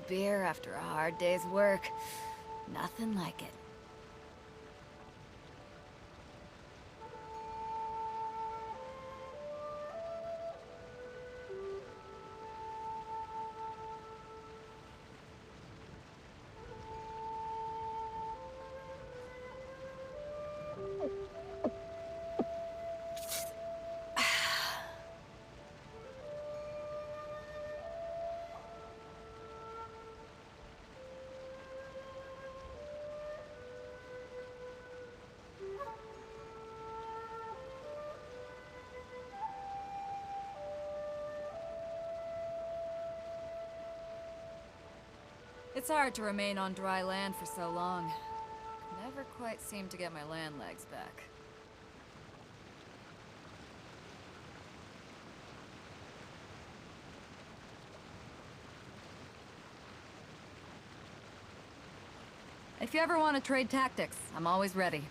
cold beer after a hard day's work. Nothing like it. It's hard to remain on dry land for so long. Never quite seem to get my land legs back. If you ever want to trade tactics, I'm always ready.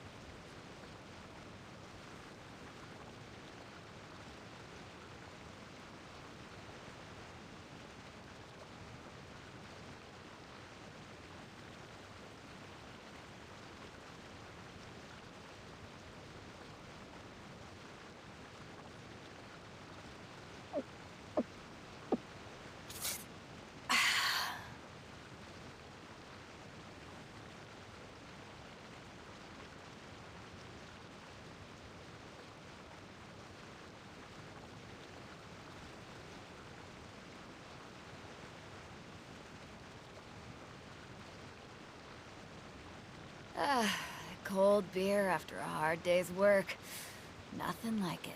Cold beer after a hard day's work. Nothing like it.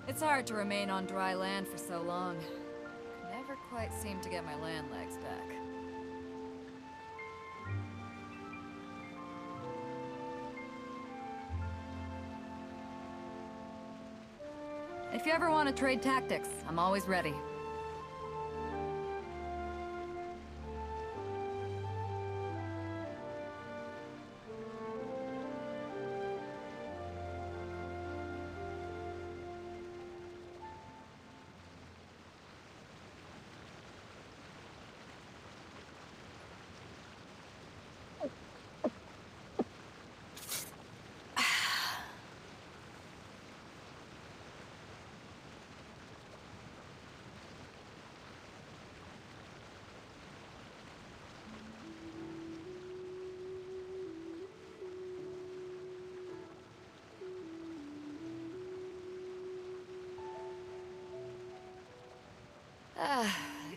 It's hard to remain on dry land for so long. Never quite seem to get my land legs back. If you ever want to trade tactics, I'm always ready.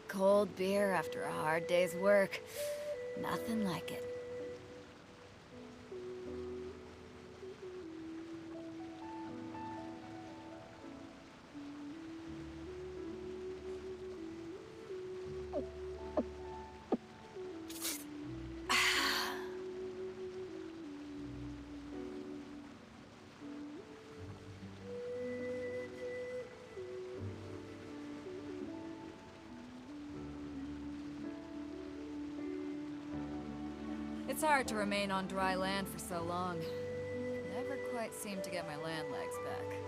Cold beer after a hard day's work. Nothing like it. It's hard to remain on dry land for so long. Never quite seem to get my land legs back.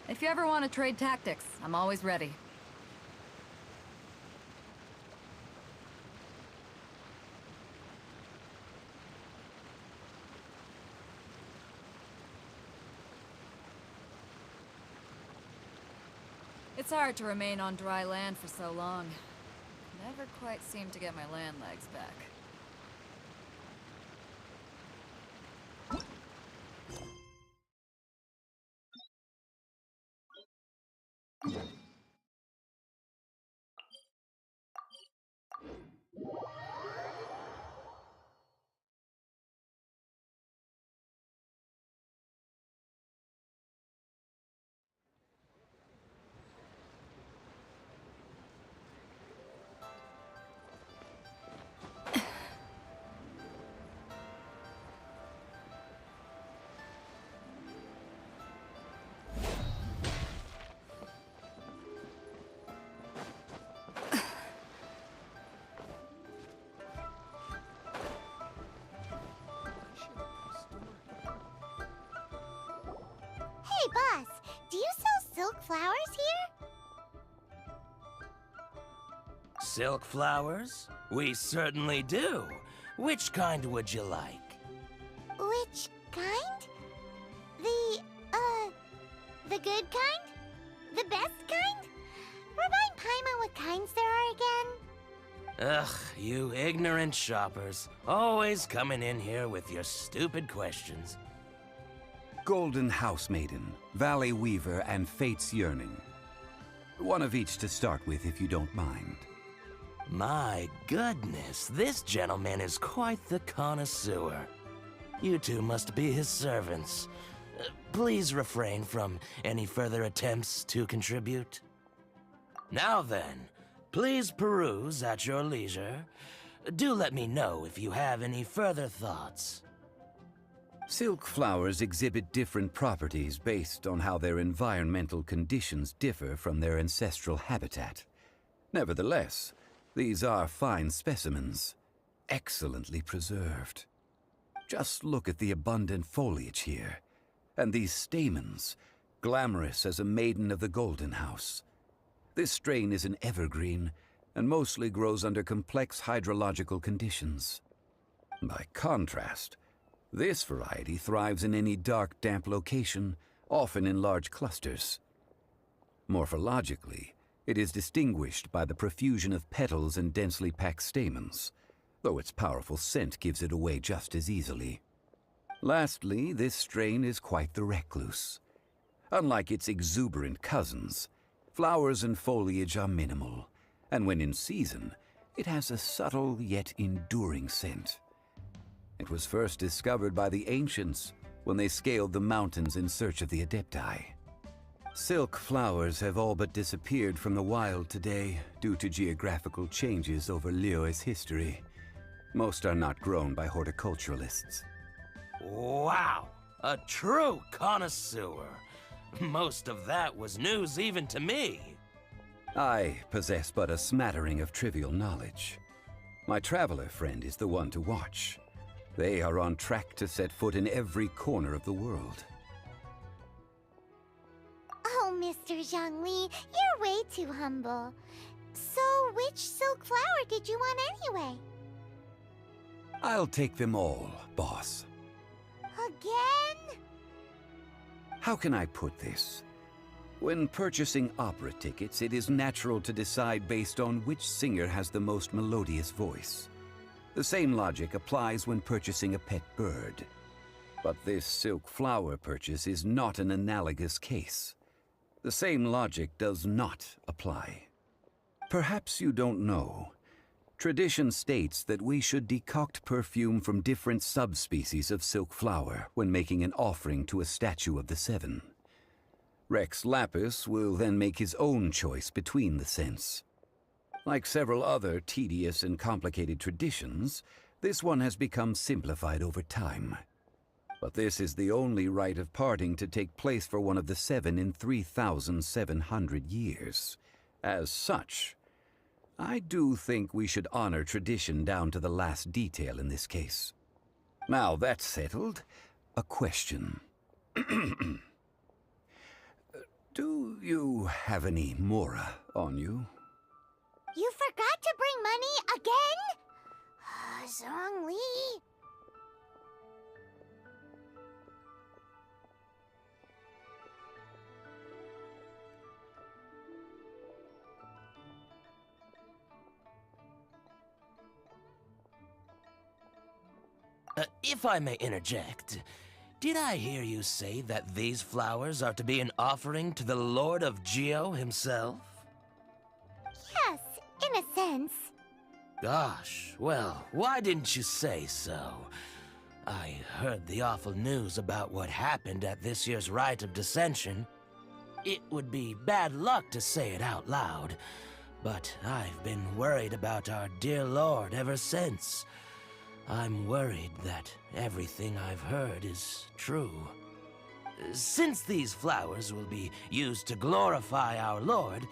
If you ever want to trade tactics, I'm always ready. It's hard to remain on dry land for so long. Never quite seem to get my land legs back. Hey, boss, do you sell silk flowers here? Silk flowers? We certainly do. Which kind would you like? Which kind? The good kind? The best kind? Remind Paimon what kinds there are again? Ugh, you ignorant shoppers. Always coming in here with your stupid questions. Golden House Maiden, Valley Weaver, and Fate's Yearning. One of each to start with, if you don't mind. My goodness, this gentleman is quite the connoisseur. You two must be his servants. Please refrain from any further attempts to contribute. Now then, please peruse at your leisure. Do let me know if you have any further thoughts. Silk flowers exhibit different properties based on how their environmental conditions differ from their ancestral habitat. Nevertheless, these are fine specimens, excellently preserved. Just look at the abundant foliage here, and these stamens, glamorous as a maiden of the Golden House. This strain is an evergreen, and mostly grows under complex hydrological conditions. By contrast, this variety thrives in any dark, damp location, often in large clusters. Morphologically, it is distinguished by the profusion of petals and densely packed stamens, though its powerful scent gives it away just as easily. Lastly, this strain is quite the recluse. Unlike its exuberant cousins, flowers and foliage are minimal, and when in season, it has a subtle yet enduring scent. It was first discovered by the ancients when they scaled the mountains in search of the Adepti. Silk flowers have all but disappeared from the wild today due to geographical changes over Liyue's history. Most are not grown by horticulturalists. Wow, a true connoisseur. Most of that was news even to me. I possess but a smattering of trivial knowledge. My traveler friend is the one to watch. They are on track to set foot in every corner of the world. Oh, Mr. Zhongli, you're way too humble. So, which silk flower did you want anyway? I'll take them all, boss. Again? How can I put this? When purchasing opera tickets, it is natural to decide based on which singer has the most melodious voice. The same logic applies when purchasing a pet bird. But this silk flower purchase is not an analogous case. The same logic does not apply. Perhaps you don't know. Tradition states that we should decoct perfume from different subspecies of silk flower when making an offering to a statue of the Seven. Rex Lapis will then make his own choice between the scents. Like several other tedious and complicated traditions, this one has become simplified over time. But this is the only rite of parting to take place for one of the Seven in 3,700 years. As such, I do think we should honor tradition down to the last detail in this case. Now that's settled, a question. Do you have any mora on you? You forgot to bring money again? Zhongli. If I may interject, did I hear you say that these flowers are to be an offering to the Lord of Geo himself? Yes, in a sense. Gosh, well, why didn't you say so? I heard the awful news about what happened at this year's Rite of Dissension. It would be bad luck to say it out loud, but I've been worried about our dear Lord ever since. I'm worried that everything I've heard is true. Since these flowers will be used to glorify our Lord,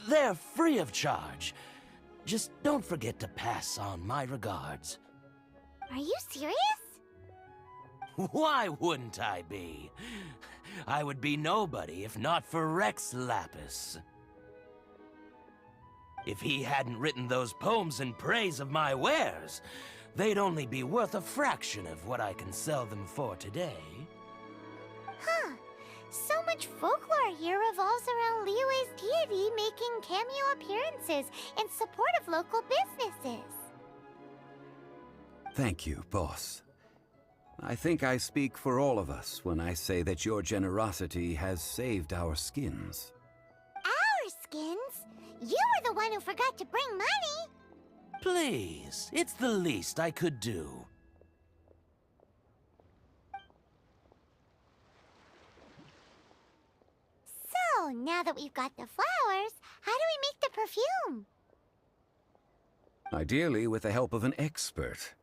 they're free of charge. Just don't forget to pass on my regards. Are you serious? Why wouldn't I be? I would be nobody if not for Rex Lapis. If he hadn't written those poems in praise of my wares, they'd only be worth a fraction of what I can sell them for today. Huh. So much folklore here revolves around Liyue's deity making cameo appearances in support of local businesses. Thank you, boss. I think I speak for all of us when I say that your generosity has saved our skins. Our skins? You were the one who forgot to bring money! Please, it's the least I could do. So, now that we've got the flowers, how do we make the perfume? Ideally with the help of an expert.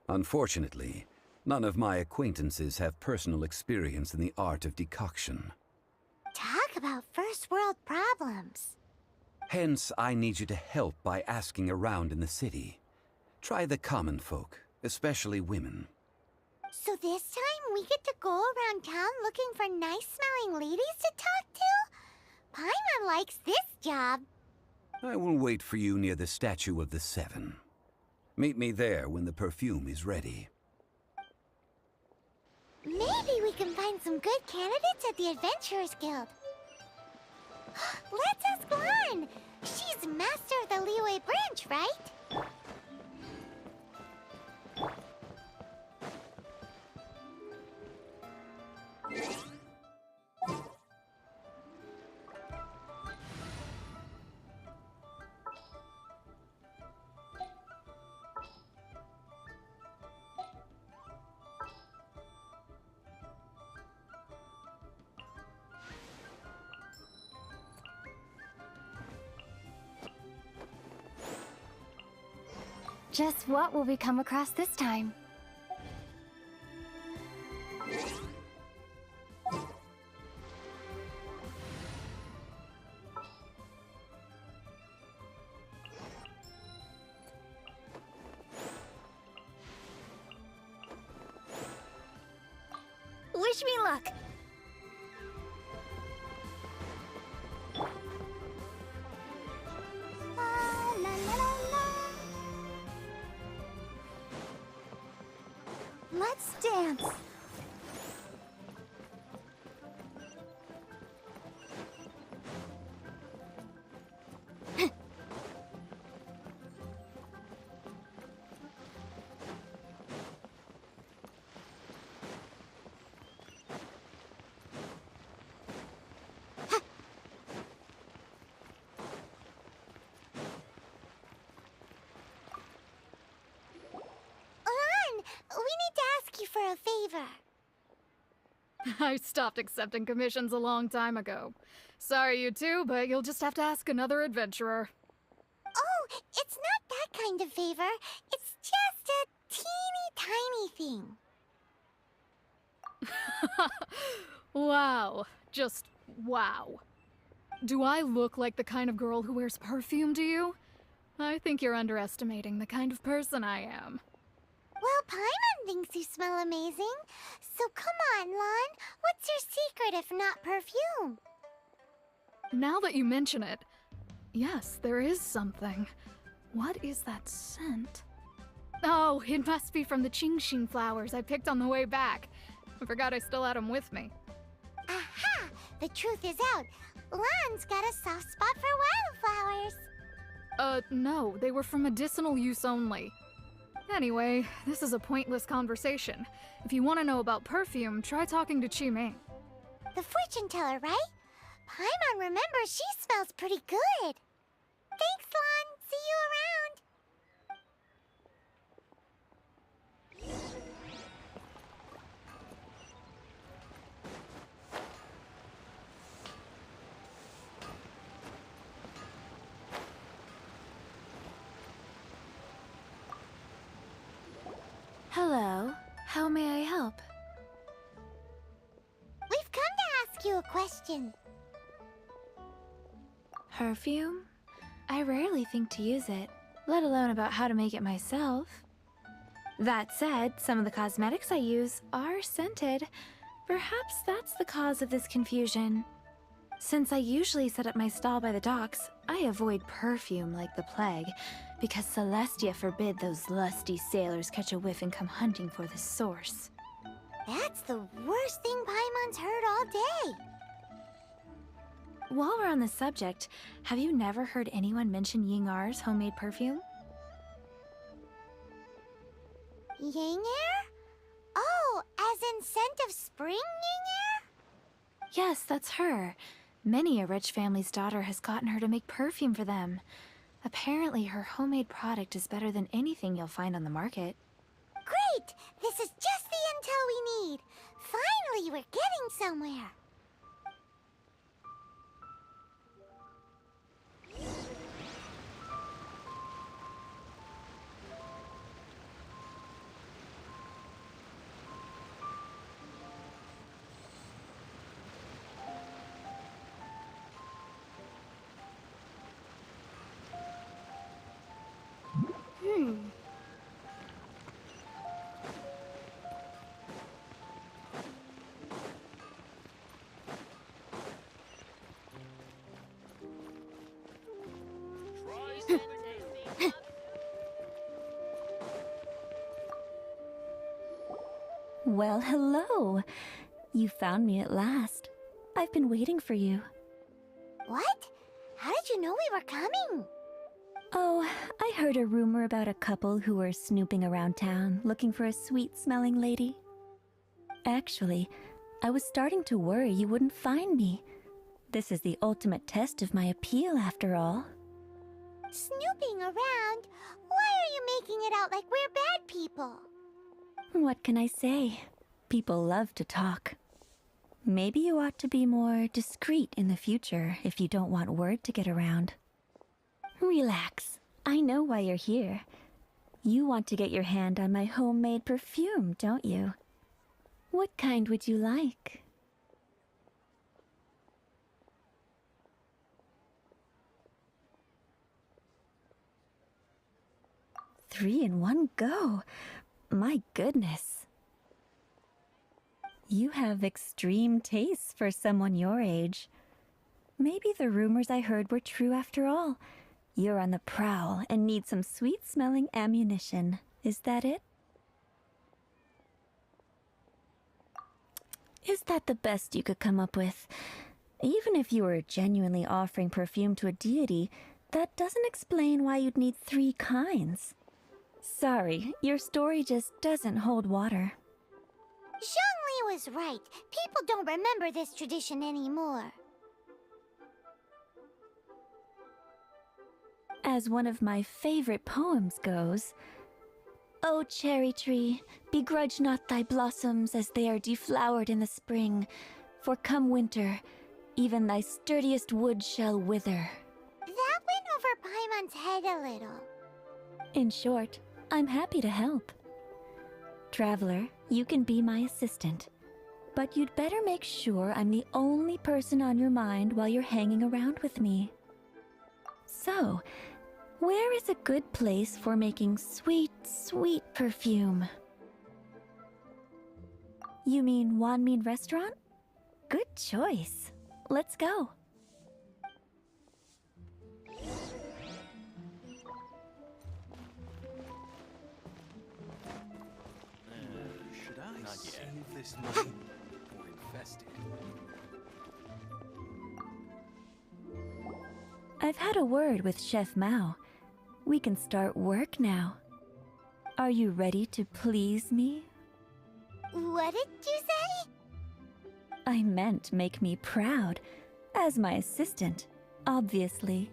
Unfortunately, none of my acquaintances have personal experience in the art of decoction. Talk about first world problems. Hence, I need you to help by asking around in the city. Try the common folk, especially women. So this time we get to go around town looking for nice-smelling ladies to talk to? Paimon likes this job. I will wait for you near the Statue of the Seven. Meet me there when the perfume is ready. Maybe we can find some good candidates at the Adventurers Guild. Let's ask Lan! She's master of the Liyue branch, right? Just what will we come across this time? Wish me luck! La, la, la, la. Let's dance. For a favor. I stopped accepting commissions a long time ago. Sorry, you two, but you'll just have to ask another adventurer. Oh, it's not that kind of favor. It's just a teeny tiny thing. Wow. Just wow. Do I look like the kind of girl who wears perfume to you? I think you're underestimating the kind of person I am. Well, Paimon thinks you smell amazing. So come on, Lan. What's your secret if not perfume? Now that you mention it, yes, there is something. What is that scent? Oh, it must be from the Qingxin flowers I picked on the way back. I forgot I still had them with me. Aha! The truth is out. Lan's got a soft spot for wildflowers. No, they were for medicinal use only. Anyway, this is a pointless conversation. If you want to know about perfume, try talking to Qiming. The fortune teller, right? Paimon remembers she smells pretty good. Thanks, Lan. See you around. Hello. How may I help? We've come to ask you a question. Perfume? I rarely think to use it, let alone about how to make it myself. That said, some of the cosmetics I use are scented. Perhaps that's the cause of this confusion. Since I usually set up my stall by the docks, I avoid perfume like the plague, because Celestia forbid those lusty sailors catch a whiff and come hunting for the source. That's the worst thing Paimon's heard all day. While we're on the subject, have you never heard anyone mention Yingar's homemade perfume? Yingar? Oh, as in scent of spring, Yingar? Yes, that's her. Many a rich family's daughter has gotten her to make perfume for them. Apparently, her homemade product is better than anything you'll find on the market. Great! This is just the intel we need. Finally, we're getting somewhere. Well, hello. You found me at last. I've been waiting for you. What? How did you know we were coming? Oh, I heard a rumor about a couple who were snooping around town looking for a sweet-smelling lady. Actually, I was starting to worry you wouldn't find me. This is the ultimate test of my appeal, after all. Snooping around? Why are you making it out like we're bad people? What can I say? People love to talk. Maybe you ought to be more discreet in the future if you don't want word to get around. Relax. I know why you're here. You want to get your hand on my homemade perfume, don't you? What kind would you like? Three in one go. My goodness. You have extreme tastes for someone your age. Maybe the rumors I heard were true after all. You're on the prowl and need some sweet-smelling ammunition. Is that it? Is that the best you could come up with? Even if you were genuinely offering perfume to a deity, that doesn't explain why you'd need 3 kinds. Sorry, your story just doesn't hold water. Zhongli was right. People don't remember this tradition anymore. As one of my favorite poems goes, "O cherry tree, begrudge not thy blossoms as they are deflowered in the spring, for come winter, even thy sturdiest wood shall wither." That went over Paimon's head a little. In short, I'm happy to help. Traveler, you can be my assistant, but you'd better make sure I'm the only person on your mind while you're hanging around with me. So, where is a good place for making sweet, sweet perfume? You mean Wanmin Restaurant? Good choice. Let's go. Not yet. Save this money or invest it. I've had a word with Chef Mao. We can start work now. Are you ready to please me? What did you say? I meant make me proud. As my assistant, obviously.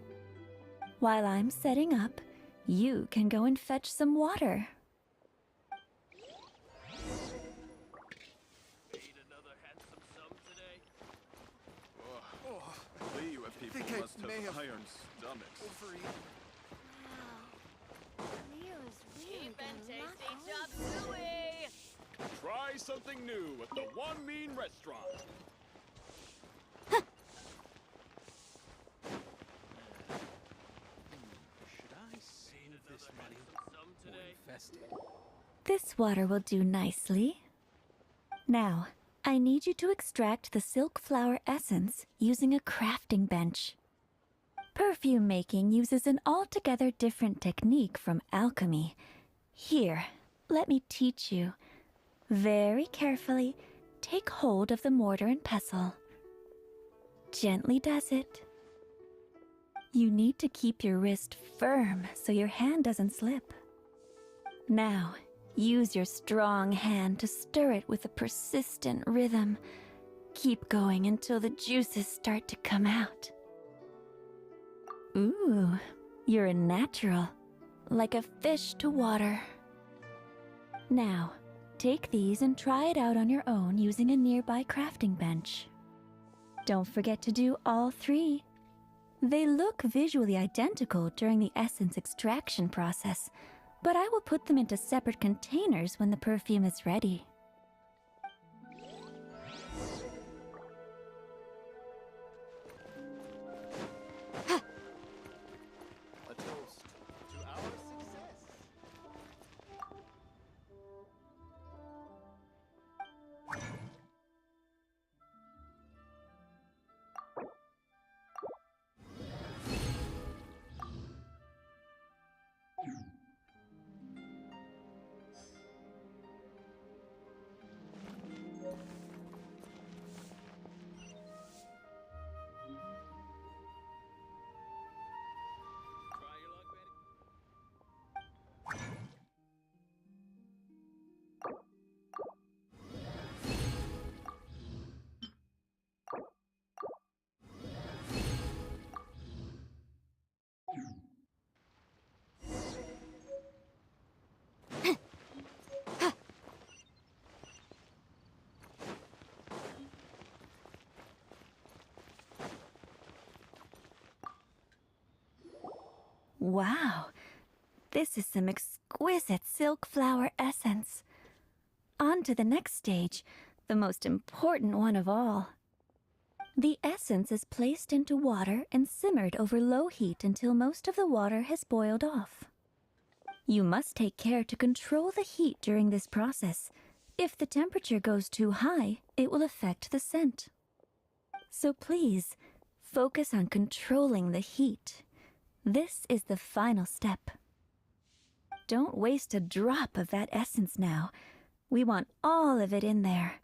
While I'm setting up, you can go and fetch some water. Ate another handsome sum today. Lee, you people must have iron stomachs. Leo's really Cheap and been tasty locked chop on. suey. Try something new at the One Mean Restaurant. Should I save this money Some or today. invest it? This water will do nicely. Now, I need you to extract the silk flower essence using a crafting bench. Perfume making uses an altogether different technique from alchemy. Here, let me teach you. Very carefully, take hold of the mortar and pestle. Gently does it. You need to keep your wrist firm so your hand doesn't slip. Now, use your strong hand to stir it with a persistent rhythm. Keep going until the juices start to come out. Ooh, you're a natural, like a fish to water. Now, take these and try it out on your own using a nearby crafting bench. Don't forget to do all three. They look visually identical during the essence extraction process, but I will put them into separate containers when the perfume is ready. A toast to our success. Try your luck, Betty. Wow, this is some exquisite silk flower essence. On to the next stage, the most important one of all. The essence is placed into water and simmered over low heat until most of the water has boiled off. You must take care to control the heat during this process. If the temperature goes too high, it will affect the scent. So please, focus on controlling the heat. This is the final step. Don't waste a drop of that essence now. We want all of it in there.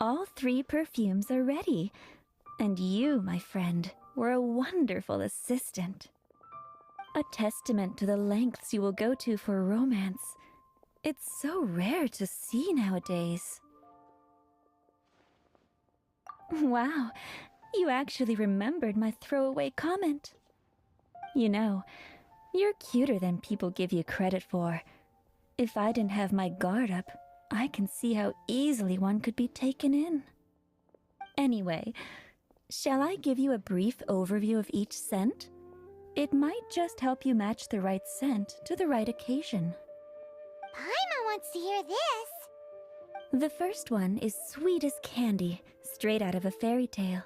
All three perfumes are ready. And you, my friend, were a wonderful assistant. A testament to the lengths you will go to for romance. It's so rare to see nowadays. Wow, you actually remembered my throwaway comment. You know, you're cuter than people give you credit for. If I didn't have my guard up, I can see how easily one could be taken in. Anyway, shall I give you a brief overview of each scent? It might just help you match the right scent to the right occasion. Paimon wants to hear this. The first one is sweet as candy, straight out of a fairy tale.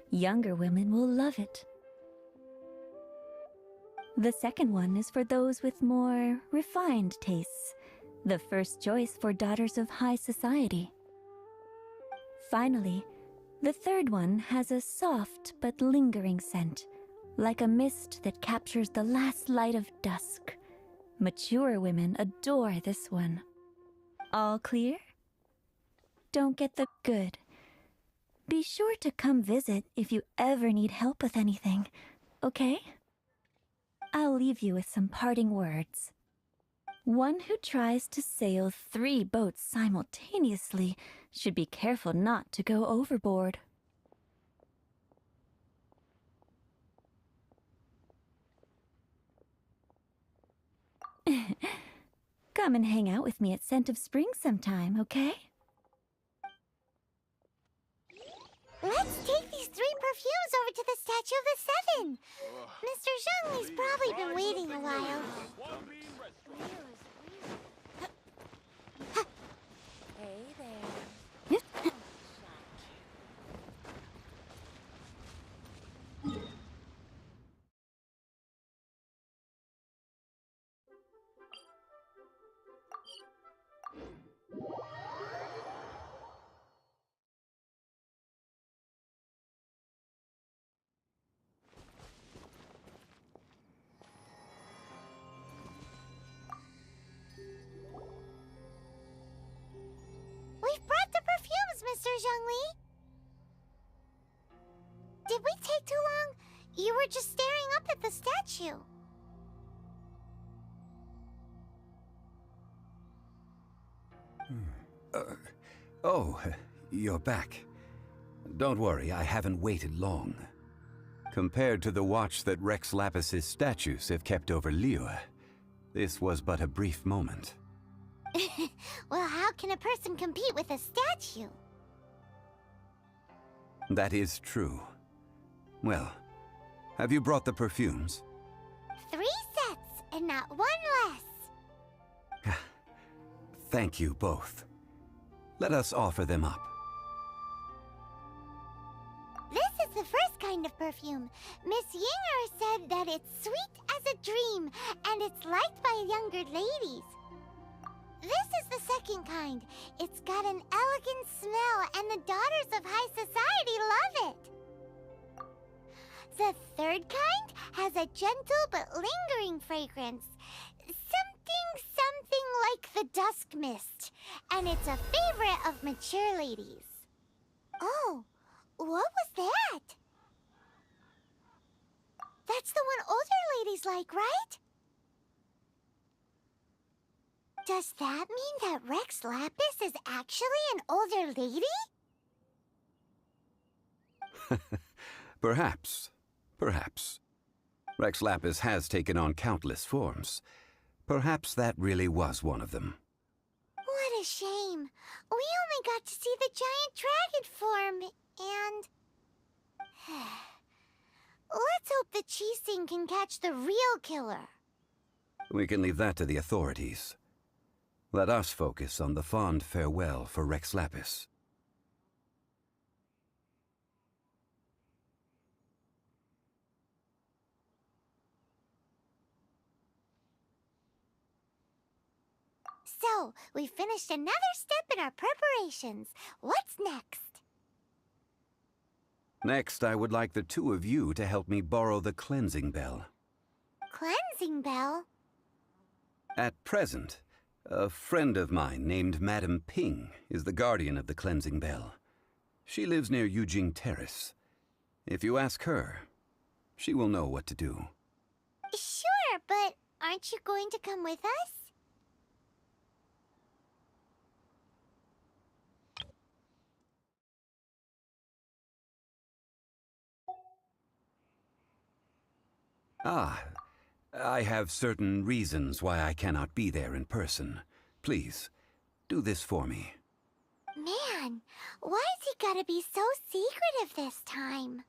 Younger women will love it. The second one is for those with more refined tastes, the first choice for daughters of high society. Finally, the third one has a soft but lingering scent, like a mist that captures the last light of dusk, Mature women adore this one. All clear? Don't get the good. Be sure to come visit if you ever need help with anything, okay? I'll leave you with some parting words. One who tries to sail 3 boats simultaneously should be careful not to go overboard. Come and hang out with me at Scent of Spring sometime, okay? Let's take these 3 perfumes over to the Statue of the Seven. Mr. Zhongli's probably been waiting a while. One mean restaurant. Hey there. We've brought the perfumes, Mr. Zhongli. Did we take too long? You were just staring up at the statue. Oh, you're back. Don't worry, I haven't waited long. Compared to the watch that Rex Lapis's statues have kept over Liyue, this was but a brief moment. Well, how can a person compete with a statue? That is true. Well, have you brought the perfumes? 3 sets and not 1 less. Thank you both. Let us offer them up. This is the first kind of perfume. Miss Yinger said that it's sweet as a dream, and it's liked by younger ladies. This is the second kind. It's got an elegant smell, and the daughters of high society love it. The third kind has a gentle but lingering fragrance. Something like the dusk mist, and it's a favorite of mature ladies. Oh, what was that? That's the one older ladies like, right? Does that mean that Rex Lapis is actually an older lady? Perhaps. Perhaps. Rex Lapis has taken on countless forms. Perhaps that really was one of them. What a shame. We only got to see the giant dragon form, and... Let's hope the Qixing can catch the real killer. We can leave that to the authorities. Let us focus on the fond farewell for Rex Lapis. So, we finished another step in our preparations. What's next? Next, I would like the 2 of you to help me borrow the cleansing bell. Cleansing bell? At present, a friend of mine named Madame Ping is the guardian of the cleansing bell. She lives near Yujing Terrace. If you ask her, she will know what to do. Sure, but aren't you going to come with us? Ah, I have certain reasons why I cannot be there in person. Please, do this for me. Man, why's he gotta be so secretive this time?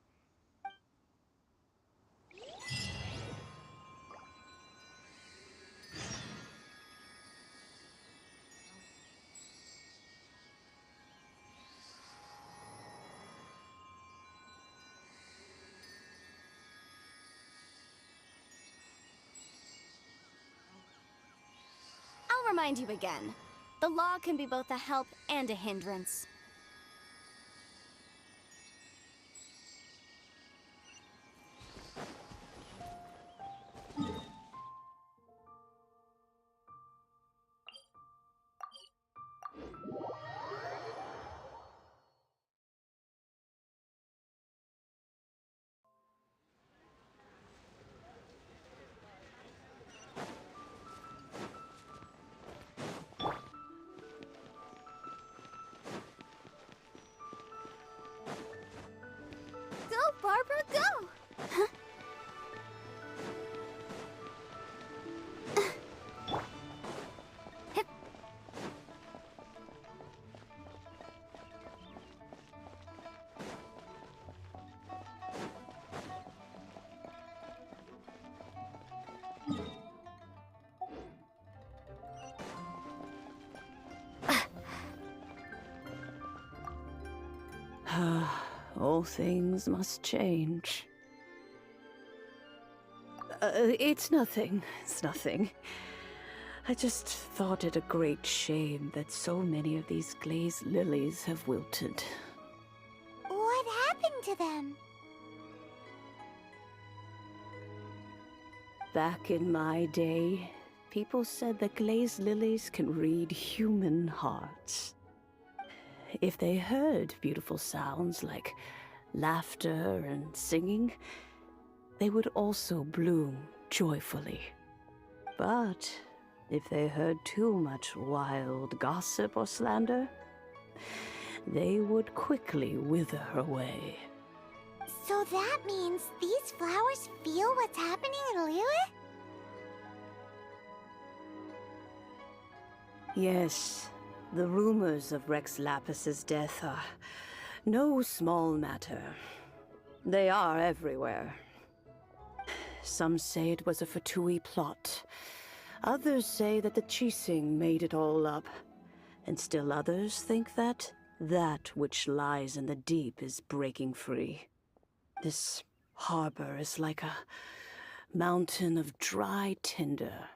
I'll remind you again. The law can be both a help and a hindrance. All things must change. It's nothing. It's nothing. I just thought it a great shame that so many of these glazed lilies have wilted. What happened to them? Back in my day, people said that glazed lilies can read human hearts. If they heard beautiful sounds like laughter and singing, they would also bloom joyfully. But if they heard too much wild gossip or slander, they would quickly wither away. So that means these flowers feel what's happening in Liyue? Yes, the rumors of Rex Lapis's death are no small matter. They are everywhere. Some say it was a Fatui plot. Others say that the Chising made it all up. And still others think that that which lies in the deep is breaking free. This harbor is like a mountain of dry tinder.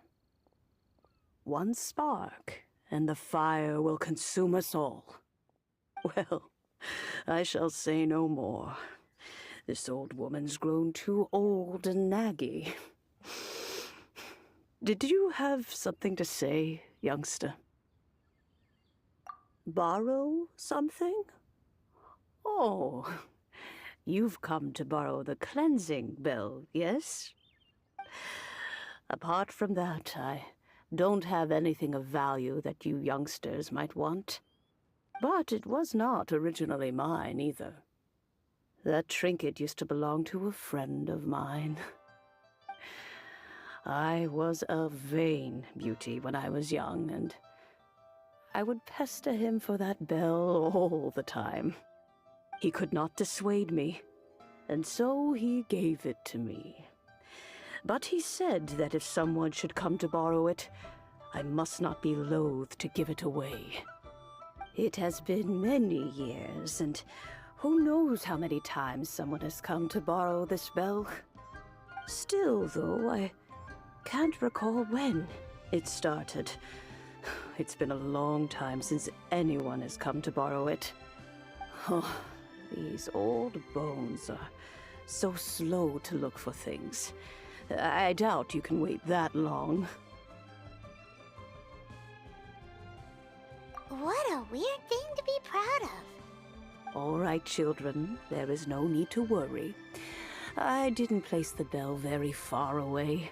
One spark, and the fire will consume us all. Well, I shall say no more. This old woman's grown too old and naggy. Did you have something to say, youngster? Borrow something? Oh, you've come to borrow the cleansing bell, yes? Apart from that, I don't have anything of value that you youngsters might want. But it was not originally mine, either. That trinket used to belong to a friend of mine. I was a vain beauty when I was young, and I would pester him for that bell all the time. He could not dissuade me, and so he gave it to me. But he said that if someone should come to borrow it, I must not be loath to give it away. It has been many years, and who knows how many times someone has come to borrow this bell. Still, though, I can't recall when it started. It's been a long time since anyone has come to borrow it. Oh, these old bones are so slow to look for things. I doubt you can wait that long. What a weird thing to be proud of. All right, children, there is no need to worry. I didn't place the bell very far away.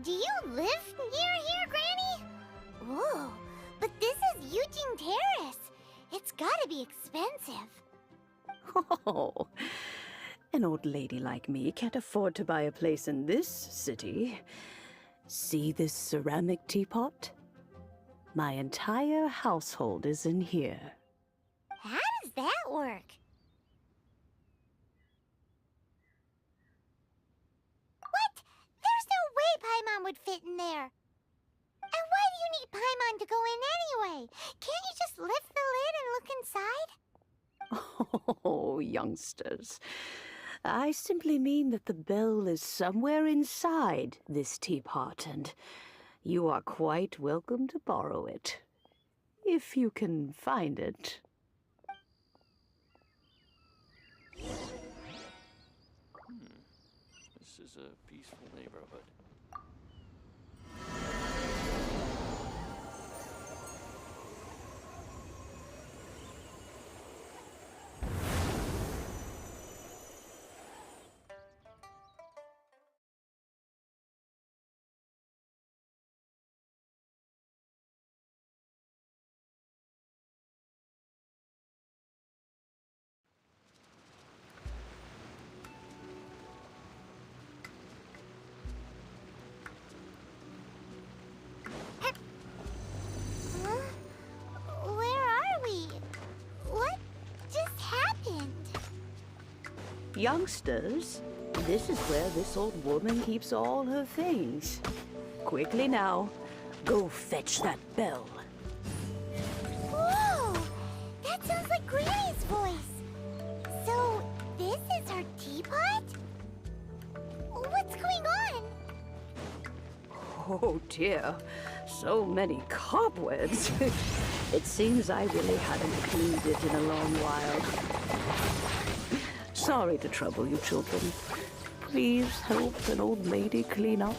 Do you live near here, Granny? Whoa, but this is Eugene Terrace. It's gotta be expensive. Oh, an old lady like me can't afford to buy a place in this city. See this ceramic teapot? My entire household is in here. How does that work? What? There's no way Paimon would fit in there. And why do you need Paimon to go in anyway? Can't you just lift the lid and look inside? Oh, youngsters. I simply mean that the bell is somewhere inside this teapot, and you are quite welcome to borrow it, if you can find it. This is a peaceful neighborhood. Huh? Where are we? What just happened? Youngsters, this is where this old woman keeps all her things. Quickly now, go fetch that bell. Whoa! That sounds like Granny's is our teapot? What's going on? Oh dear, so many cobwebs. It seems I really haven't cleaned it in a long while. Sorry to trouble you, children. Please help an old lady clean up.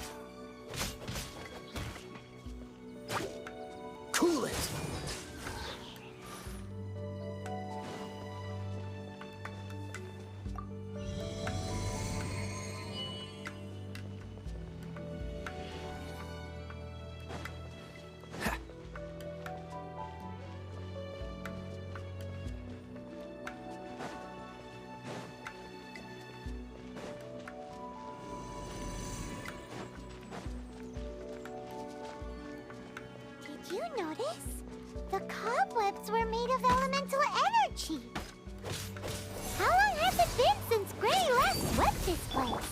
Cool it! Did you notice? The cobwebs were made of elemental energy. How long has it been since Granny last swept this place?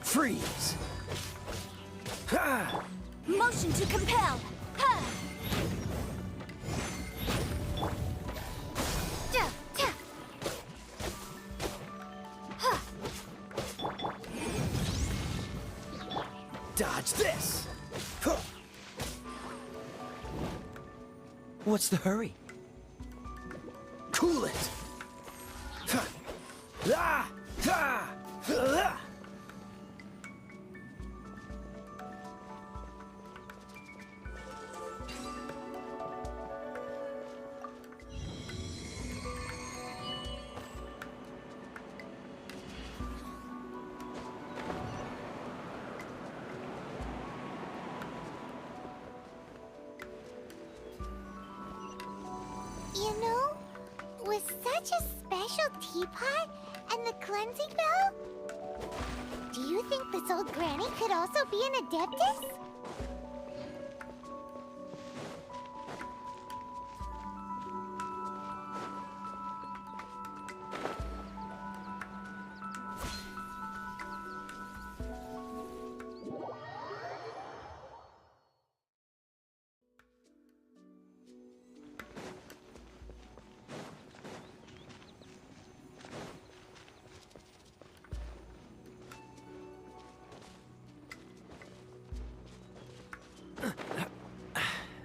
Freeze! Ha! Motion to compel. Ha! Dodge this! Huh. What's the hurry? Cool it! Huh. Ah! Ah! Ah! You know, with such a special teapot and the cleansing bell, do you think this old granny could also be an adeptus?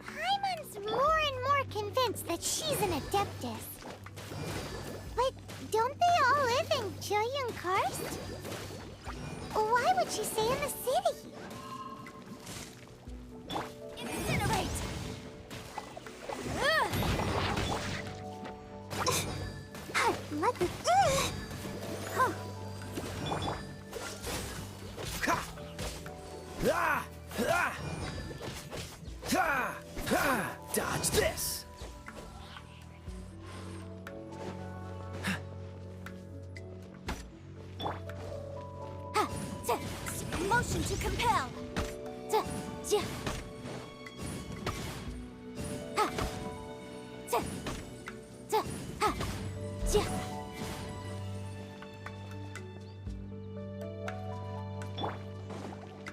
Paimon's more and more convinced that she's an adeptus. But don't they all live in Jueyun Karst? Why would she stay in the city? Incinerate! Let the... Huh. Ha! Ah! Ah! Ah! Ah! Dodge this! Motion to compel.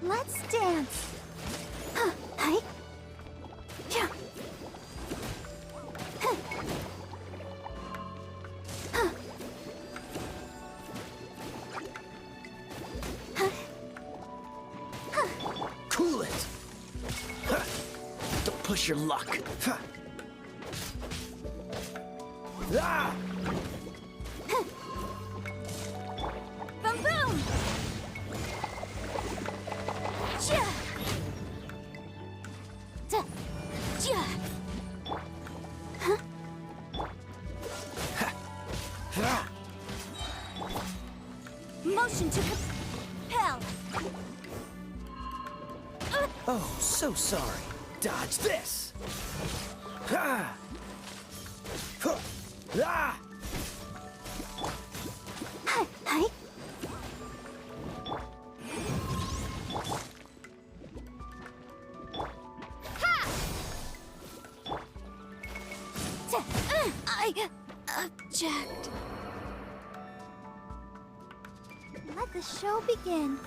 Let's dance. Hi. Yeah. Cool it! Huh. Don't push your luck. Huh. Ah! Boom boom! Ja! Ja! Ah! Motion to compel. Oh, so sorry. Dodge this! Ah! Huh. Ah! Hi. I object. Let the show begin.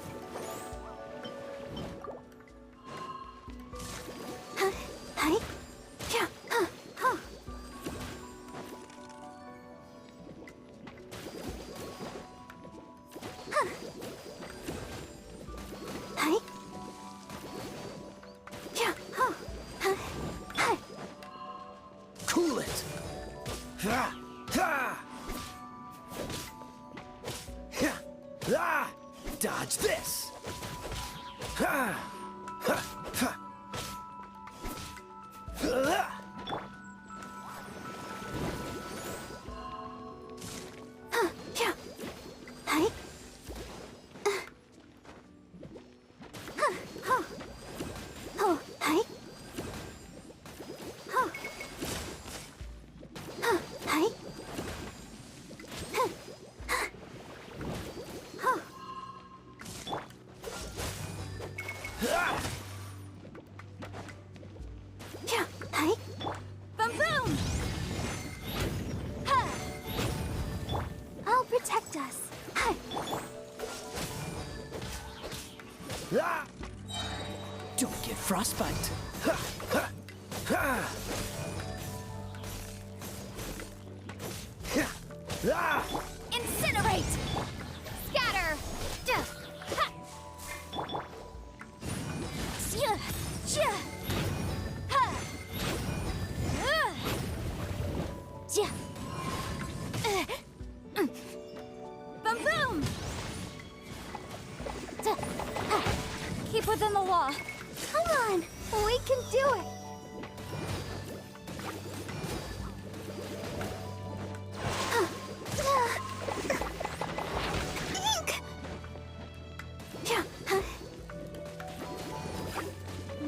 Ah! Dodge this! Ha! Ha! Ha! Ah! I'll protect us. Don't get frostbite. Incinerate! Scatter! Boom boom! Keep within the law. Come on, we can do it.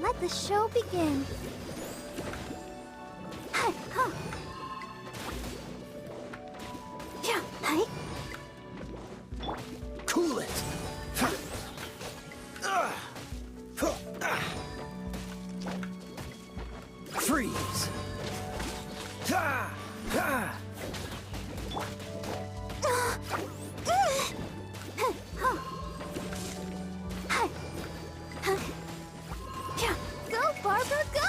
Let the show begin. Cool it! Freeze! Ha! Ha! Go, Barbara, go!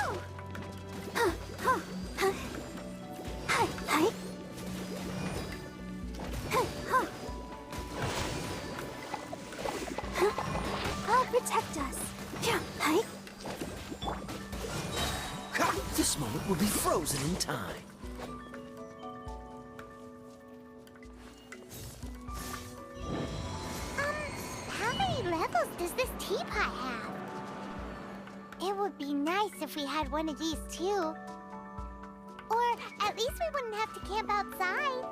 I'll protect us. This moment will be frozen in time. How many levels does this teapot have? It would be nice if we had one of these too. Or at least we wouldn't have to camp outside.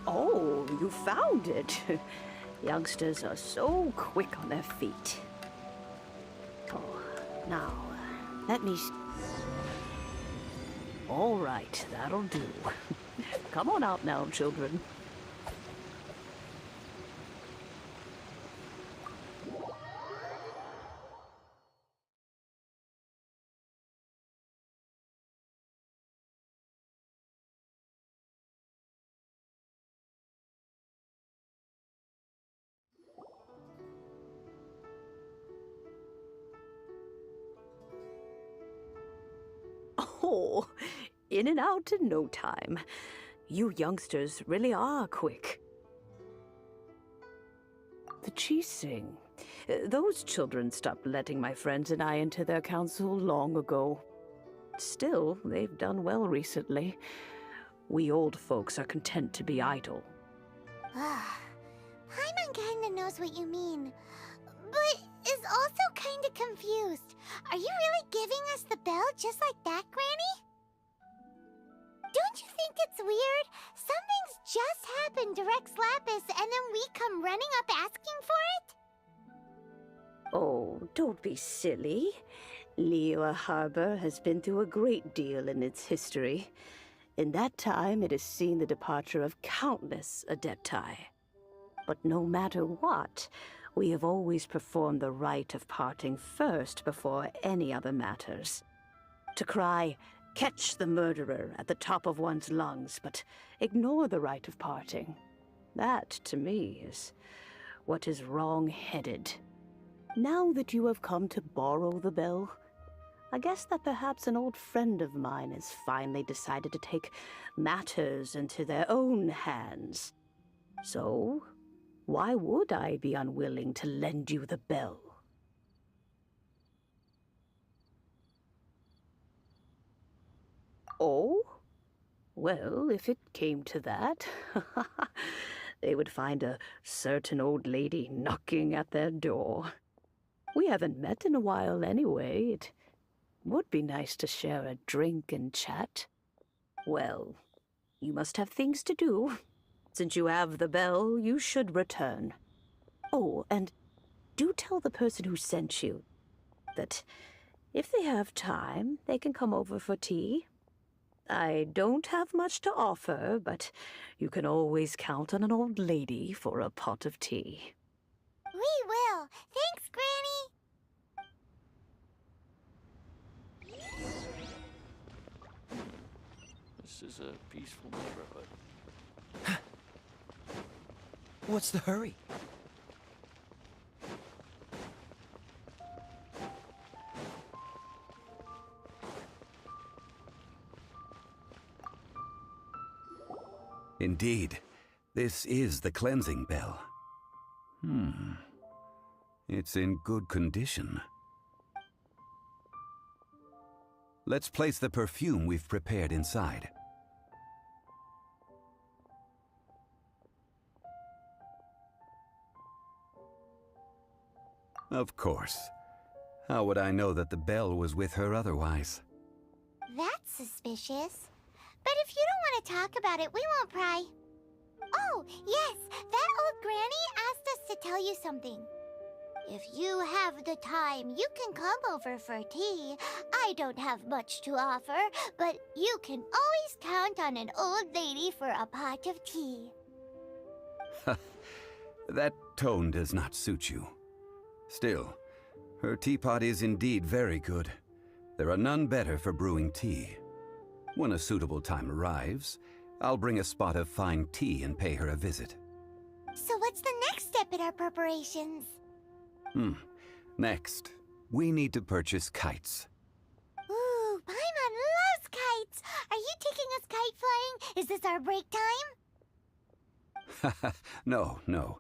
Oh, you found it. Youngsters are so quick on their feet. Oh, now, let me... All right, that'll do. Come on out now, children. Oh, in and out in no time. You youngsters really are quick. The Chising. Those children stopped letting my friends and I into their council long ago. Still, they've done well recently. We old folks are content to be idle. Paimon kinda knows what you mean, but is also kinda confused. Are you really giving us the bell just like that, Granny? Don't you think it's weird? Something's just happened to Rex Lapis and then we come running up asking for it? Oh, don't be silly. Liyue Harbor has been through a great deal in its history. In that time, it has seen the departure of countless Adepti. But no matter what, we have always performed the rite of parting first before any other matters. To cry, "Catch the murderer," at the top of one's lungs, but ignore the rite of parting. That, to me, is what is wrong-headed. Now that you have come to borrow the bell, I guess that perhaps an old friend of mine has finally decided to take matters into their own hands. So, Why would I be unwilling to lend you the bell? Oh? Well, if it came to that, they would find a certain old lady knocking at their door. We haven't met in a while anyway. It would be nice to share a drink and chat. Well, you must have things to do. Since you have the bell, you should return. Oh, and do tell the person who sent you that if they have time, they can come over for tea. I don't have much to offer, but you can always count on an old lady for a pot of tea. We will. Thanks, Granny. This is a peaceful neighborhood. What's the hurry? Indeed, this is the cleansing bell. It's in good condition. Let's place the perfume we've prepared inside. Of course. How would I know that the bell was with her otherwise? That's suspicious. But if you don't want to talk about it, we won't pry. Oh, yes, that old granny asked us to tell you something. If you have the time, you can come over for tea. I don't have much to offer, but you can always count on an old lady for a pot of tea. That tone does not suit you. Still, her teapot is indeed very good. There are none better for brewing tea. When a suitable time arrives, I'll bring a spot of fine tea and pay her a visit. So what's the next step in our preparations? Next, we need to purchase kites. Ooh, Paimon loves kites! Are you taking us kite flying? Is this our break time? No.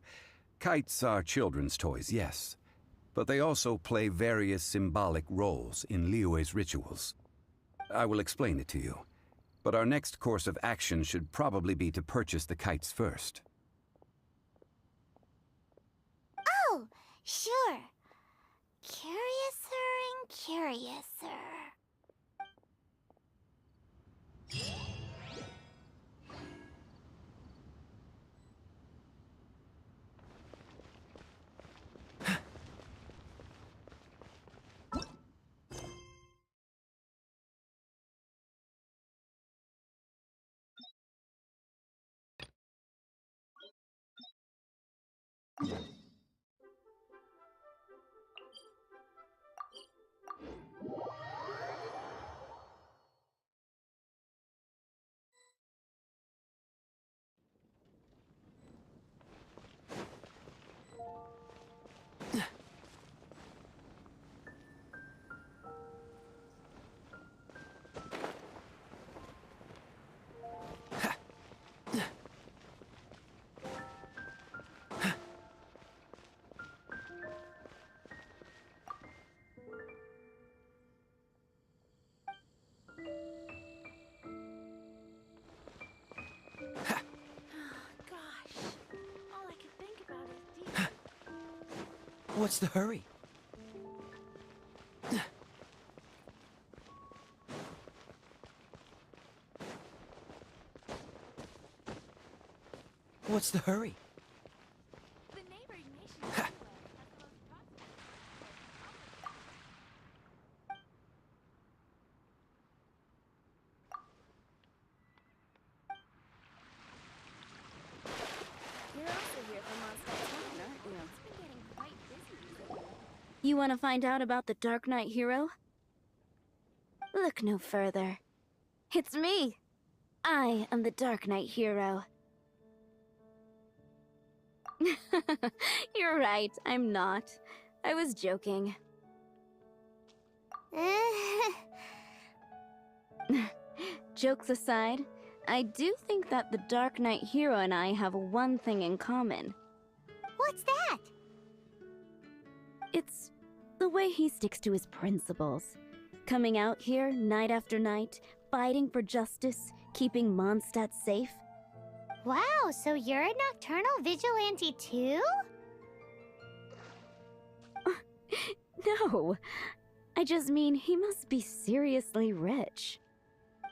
Kites are children's toys, yes. But they also play various symbolic roles in Liyue's rituals. I will explain it to you. But our next course of action should probably be to purchase the kites first. Oh, sure. Curiouser and curiouser. What's the hurry? What's the hurry? The neighboring nation has the most You're also here for Mondstadt Town, aren't you? It's been getting quite busy. You want to find out about the Dark Knight hero? Look no further. It's me! I am the Dark Knight hero. You're right, I'm not. I was joking. Jokes aside, I do think that the Dark Knight hero and I have one thing in common. What's that? It's the way he sticks to his principles. Coming out here night after night, fighting for justice, keeping Mondstadt safe. Wow, so you're a nocturnal vigilante too? No, I just mean he must be seriously rich.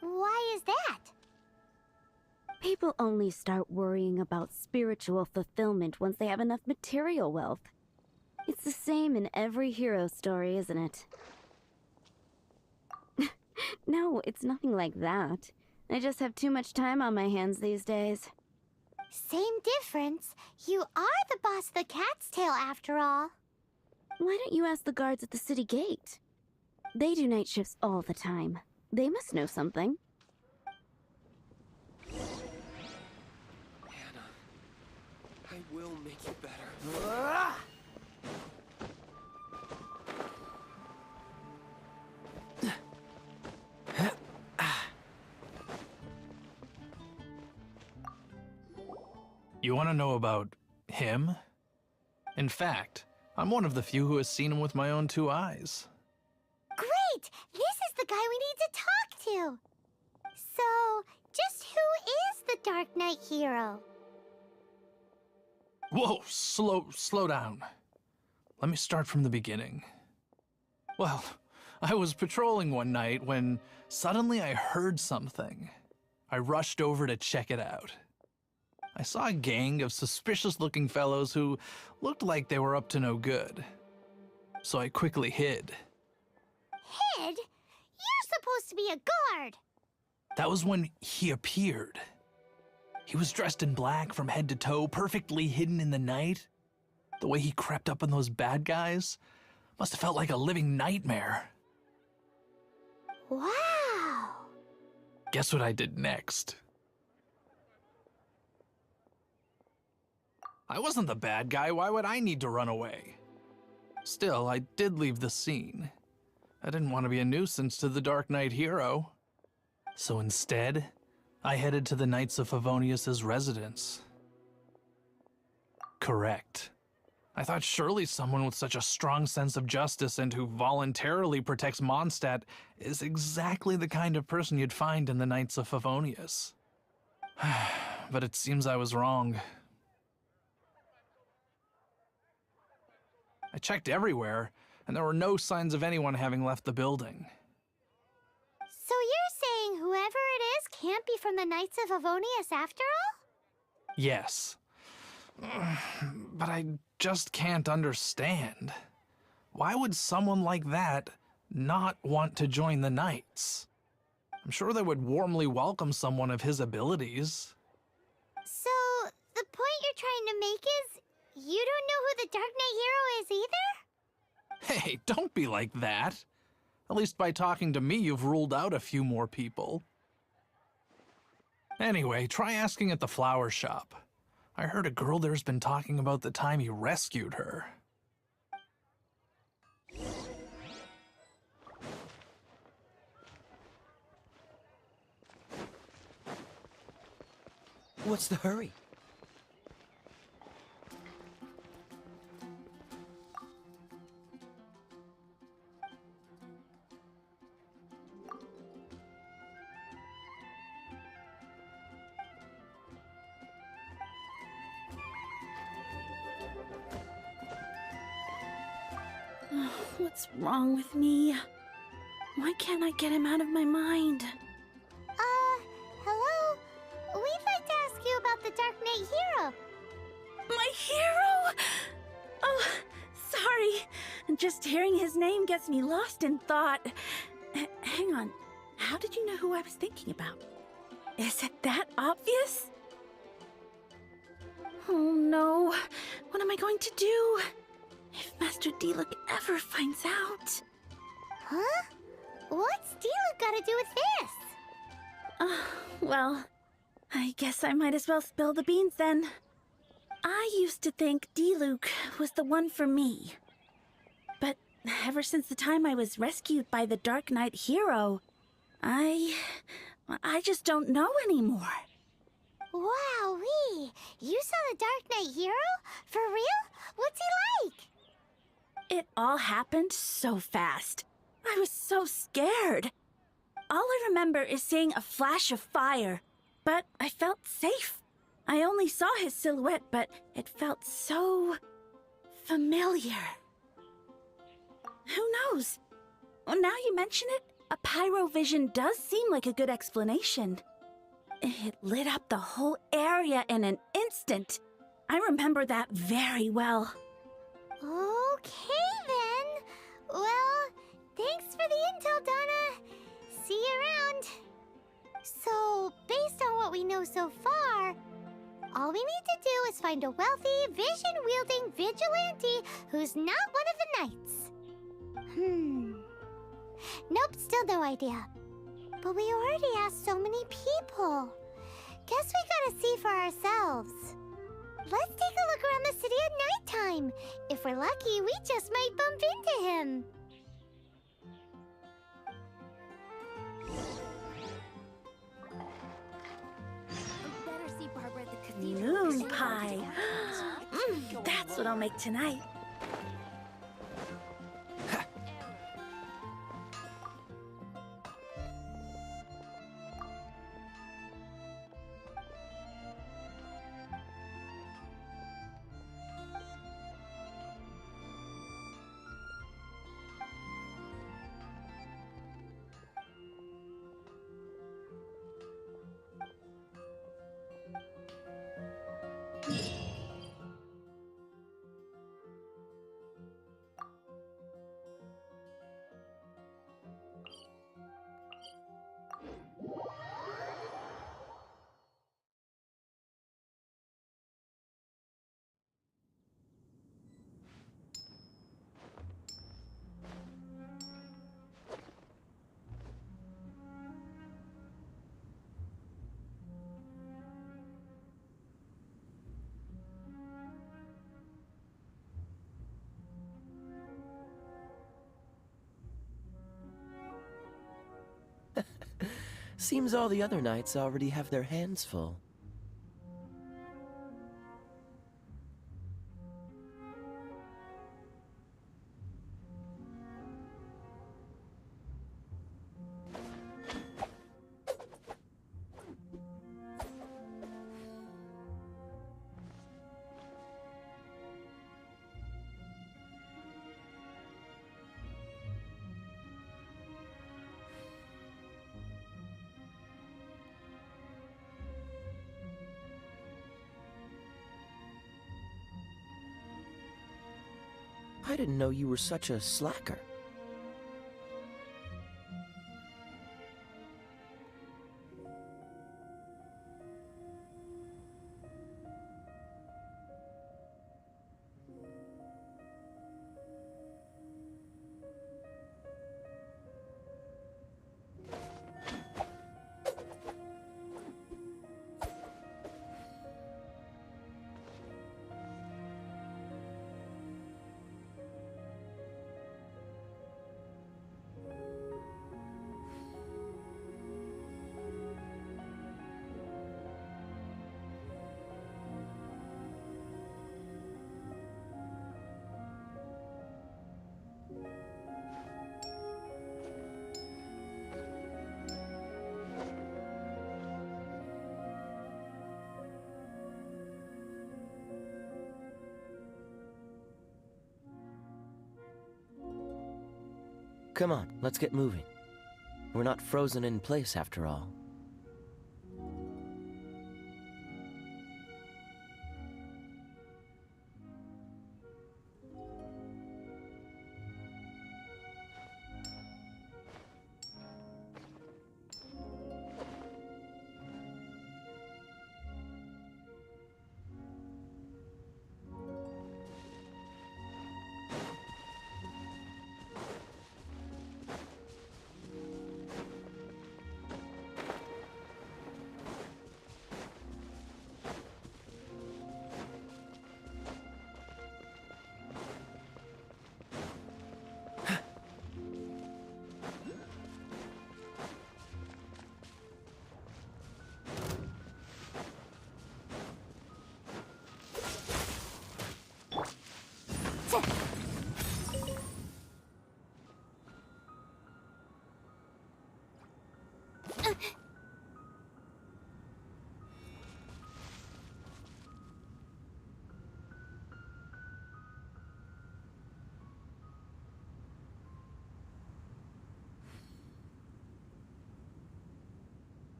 Why is that? People only start worrying about spiritual fulfillment once they have enough material wealth. It's the same in every hero story, isn't it? No, it's nothing like that. I just have too much time on my hands these days. Same difference. You are the boss of the Cat's Tail after all. Why don't you ask the guards at the city gate? They do night shifts all the time. They must know something. Hannah, I will make you better. You want to know about him? In fact, I'm one of the few who has seen him with my own 2 eyes. Great! This is the guy we need to talk to! So, just who is the Dark Knight hero? Whoa, slow down. Let me start from the beginning. Well, I was patrolling one night when suddenly I heard something. I rushed over to check it out. I saw a gang of suspicious-looking fellows who looked like they were up to no good. So I quickly hid. Hid? You're supposed to be a guard! That was when he appeared. He was dressed in black from head to toe, perfectly hidden in the night. The way he crept up on those bad guys must have felt like a living nightmare. Wow! Guess what I did next? I wasn't the bad guy, why would I need to run away? Still, I did leave the scene. I didn't want to be a nuisance to the Dark Knight hero. So instead, I headed to the Knights of Favonius's residence. Correct. I thought surely someone with such a strong sense of justice and who voluntarily protects Mondstadt is exactly the kind of person you'd find in the Knights of Favonius. But it seems I was wrong. I checked everywhere, and there were no signs of anyone having left the building. So you're saying whoever it is can't be from the Knights of Favonius after all? Yes. But I just can't understand. Why would someone like that not want to join the Knights? I'm sure they would warmly welcome someone of his abilities. So, the point you're trying to make is you don't know who the Dark Knight hero is either? Hey, don't be like that. At least by talking to me, you've ruled out a few more people. Anyway, try asking at the flower shop. I heard a girl there's been talking about the time you rescued her. What's the hurry? What's wrong with me? Why can't I get him out of my mind? Hello? We'd like to ask you about the Dark Knight hero. My hero? Oh, sorry. Just hearing his name gets me lost in thought. Hang on. How did you know who I was thinking about? Is it that obvious? Oh no. What am I going to do? If Master Diluc ever finds out... Huh? What's Diluc got to do with this? Well, I guess I might as well spill the beans then. I used to think Diluc was the one for me. But ever since the time I was rescued by the Dark Knight hero, I just don't know anymore. Wowee! You saw the Dark Knight hero? For real? What's he like? It all happened so fast. I was so scared. All I remember is seeing a flash of fire, but I felt safe. I only saw his silhouette, but it felt so familiar. Who knows? Well, now you mention it, a pyrovision does seem like a good explanation. It lit up the whole area in an instant. I remember that very well. Okay then. Well, thanks for the intel, Donna. See you around. So, based on what we know so far, all we need to do is find a wealthy, vision-wielding vigilante who's not one of the knights. Nope, still no idea. But we already asked so many people. Guess we gotta see for ourselves. Let's take a look around the city at nighttime. If we're lucky, we just might bump into him. Better see Barbara at the cathedral. Moon pie. That's what I'll make tonight. Seems all the other knights already have their hands full. I didn't know you were such a slacker. Come on, let's get moving. We're not frozen in place after all.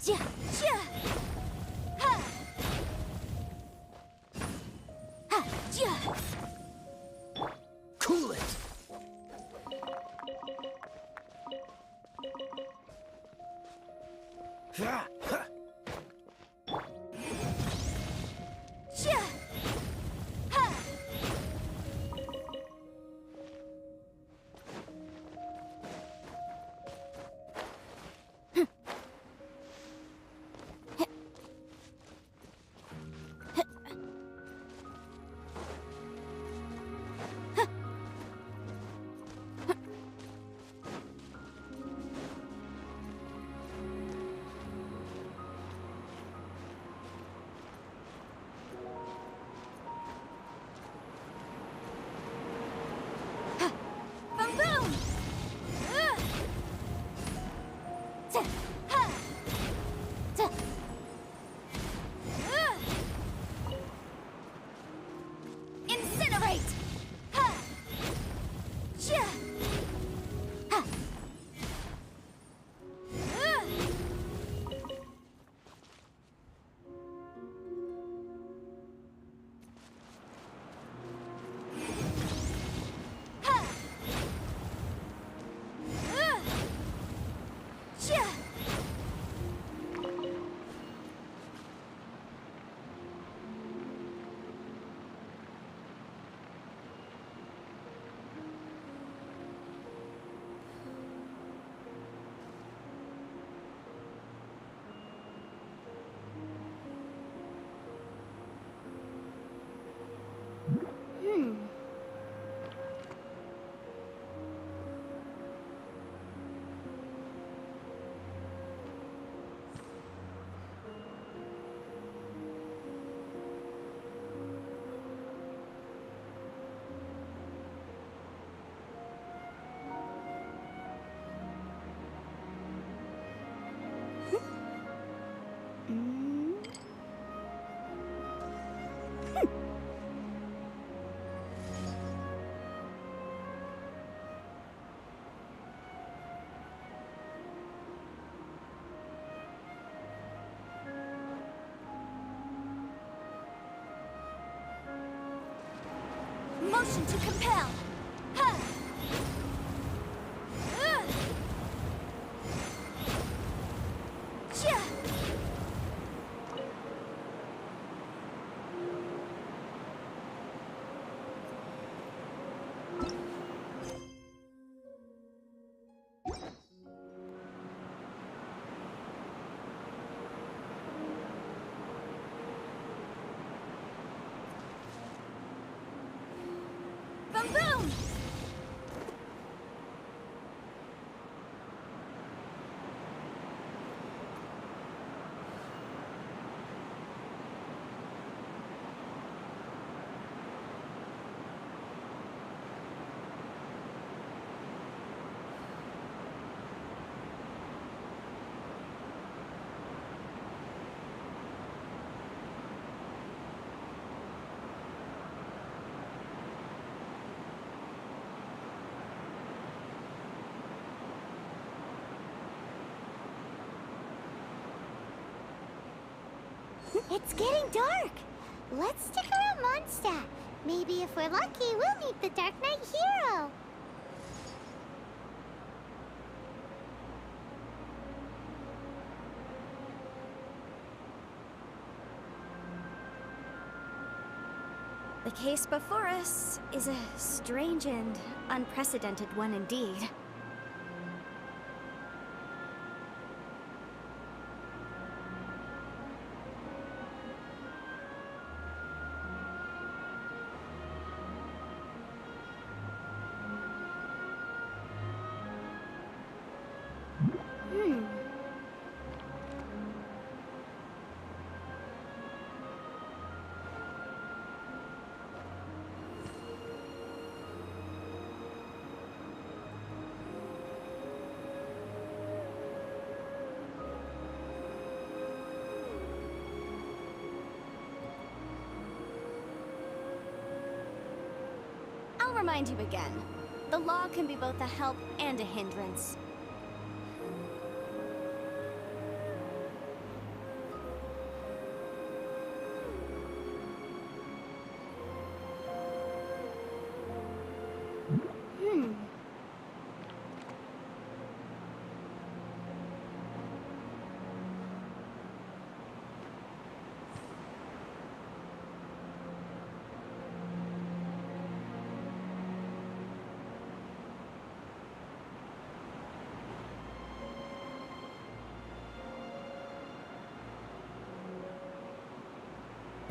Ja, ja. Ha. Ha, ja. Cool it! Ja. Ha. Boom, boom! Ta, ha! Ta. Incinerate! Ha! Ja! Ha! Ha! Ja! Motion to compel. Ha! Ja! Boom, boom! It's getting dark. Let's stick around Mondstadt. Maybe if we're lucky, we'll meet the Dark Knight hero. The case before us is a strange and unprecedented one indeed. I'll remind you again. The law can be both a help and a hindrance.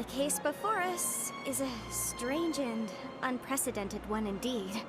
The case before us is a strange and unprecedented one indeed.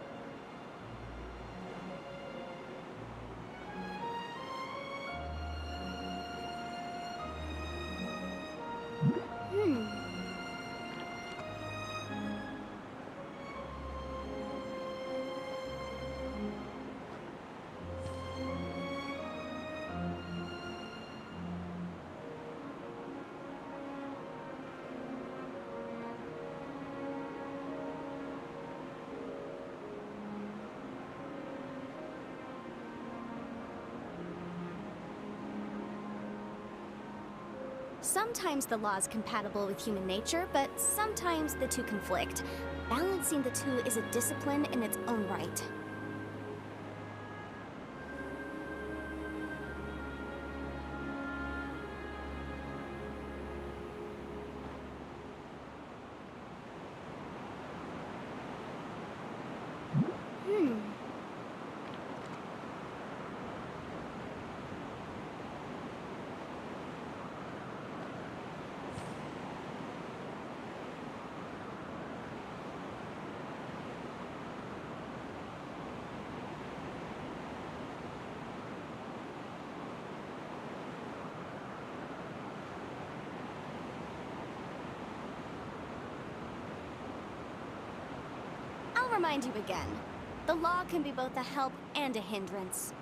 Sometimes the law is compatible with human nature, but sometimes the two conflict. Balancing the two is a discipline in its own right. I'll remind you again. The law can be both a help and a hindrance.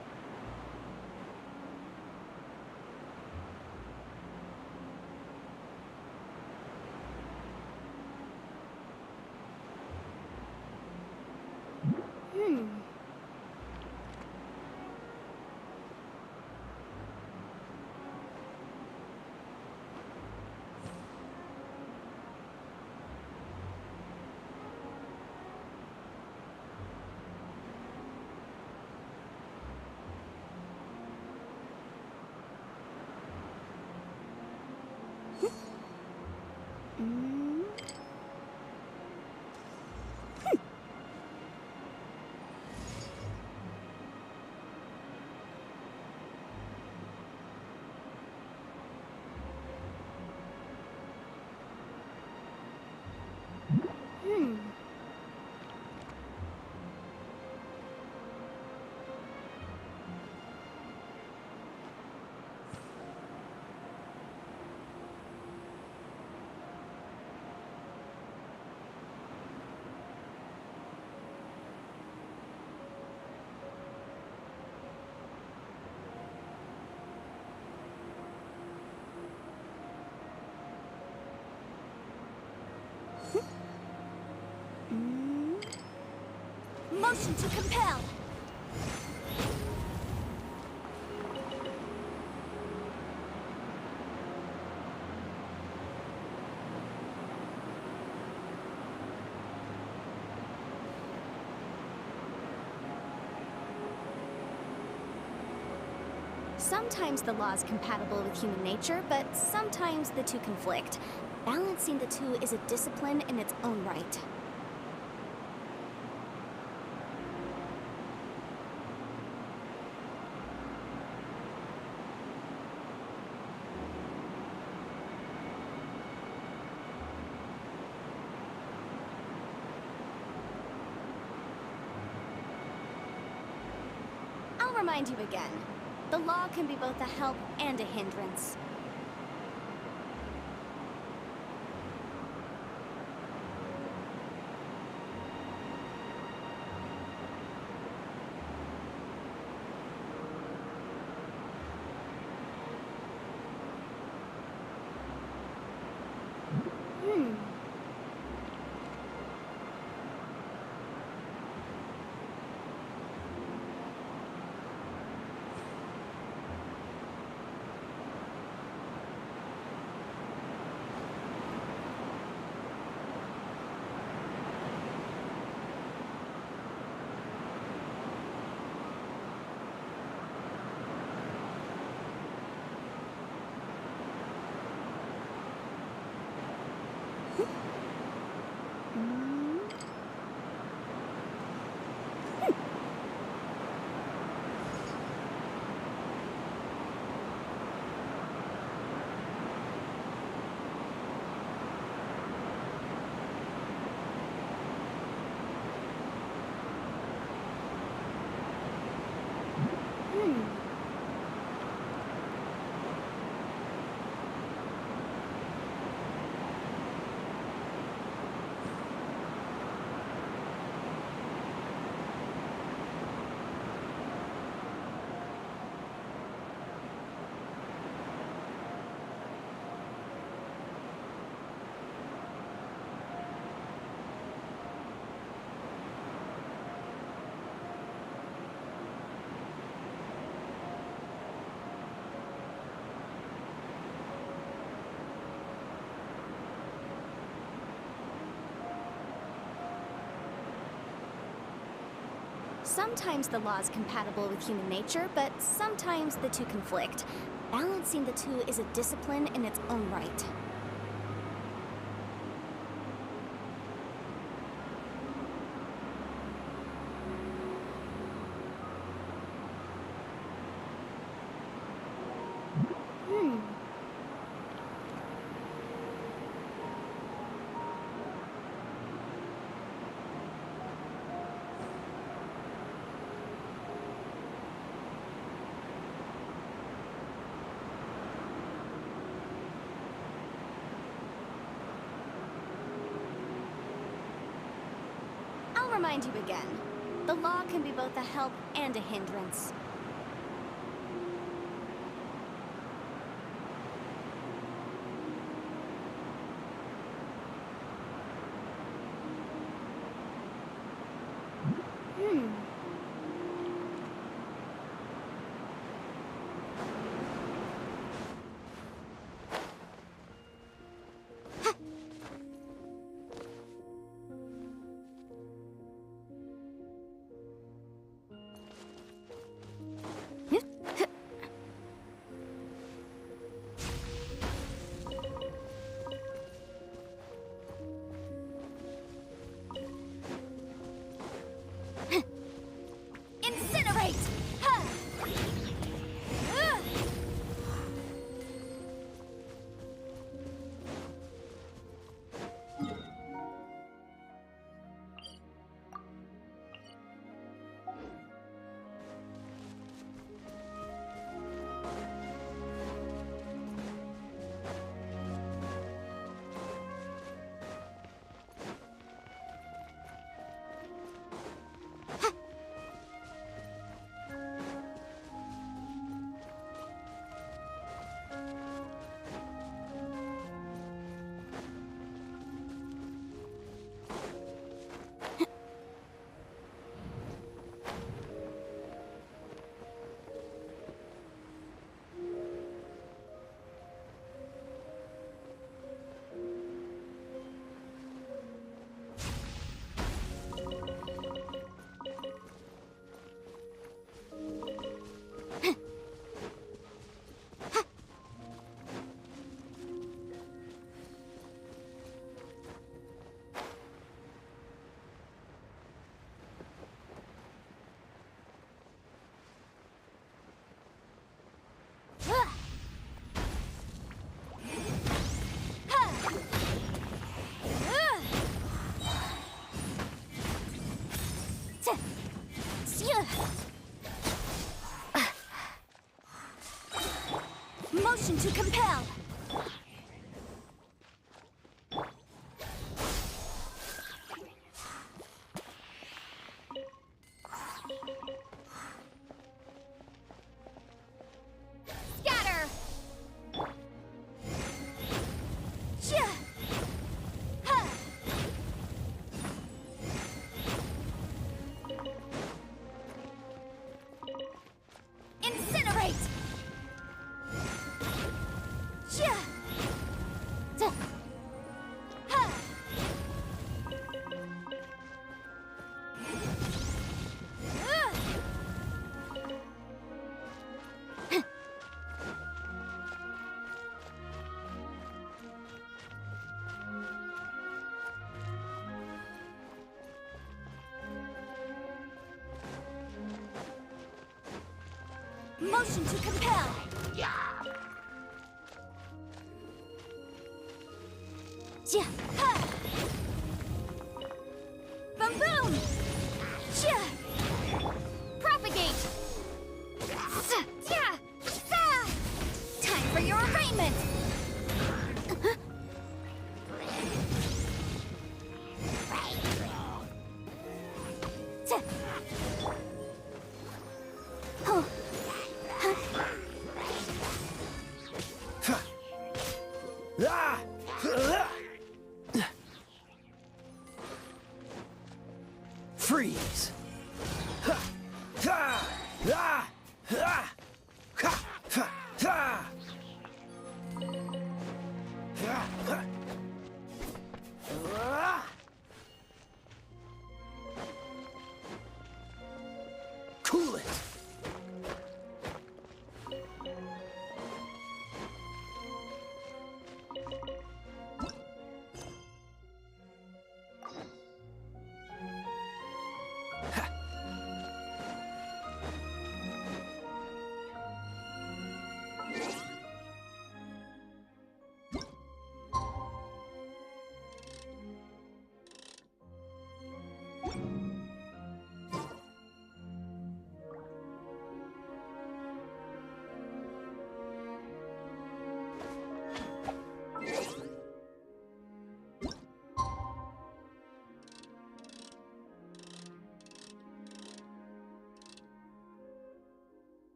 Motion to compel! Sometimes the law is compatible with human nature, but sometimes the two conflict. Balancing the two is a discipline in its own right. I'll remind you again. The law can be both a help and a hindrance. Sometimes the law is compatible with human nature, but sometimes the two conflict. Balancing the two is a discipline in its own right. I'll remind you again. The law can be both a help and a hindrance. Incinerate! Ha! Motion to compel! Scatter! Shia! Ha! Incinerate! Shia! Ta! Ha! Motion to compel! Yeah! Ha! Boom boom! Yeah! Propagate! Yeah! Time for your arraignment! Oh. Freeze!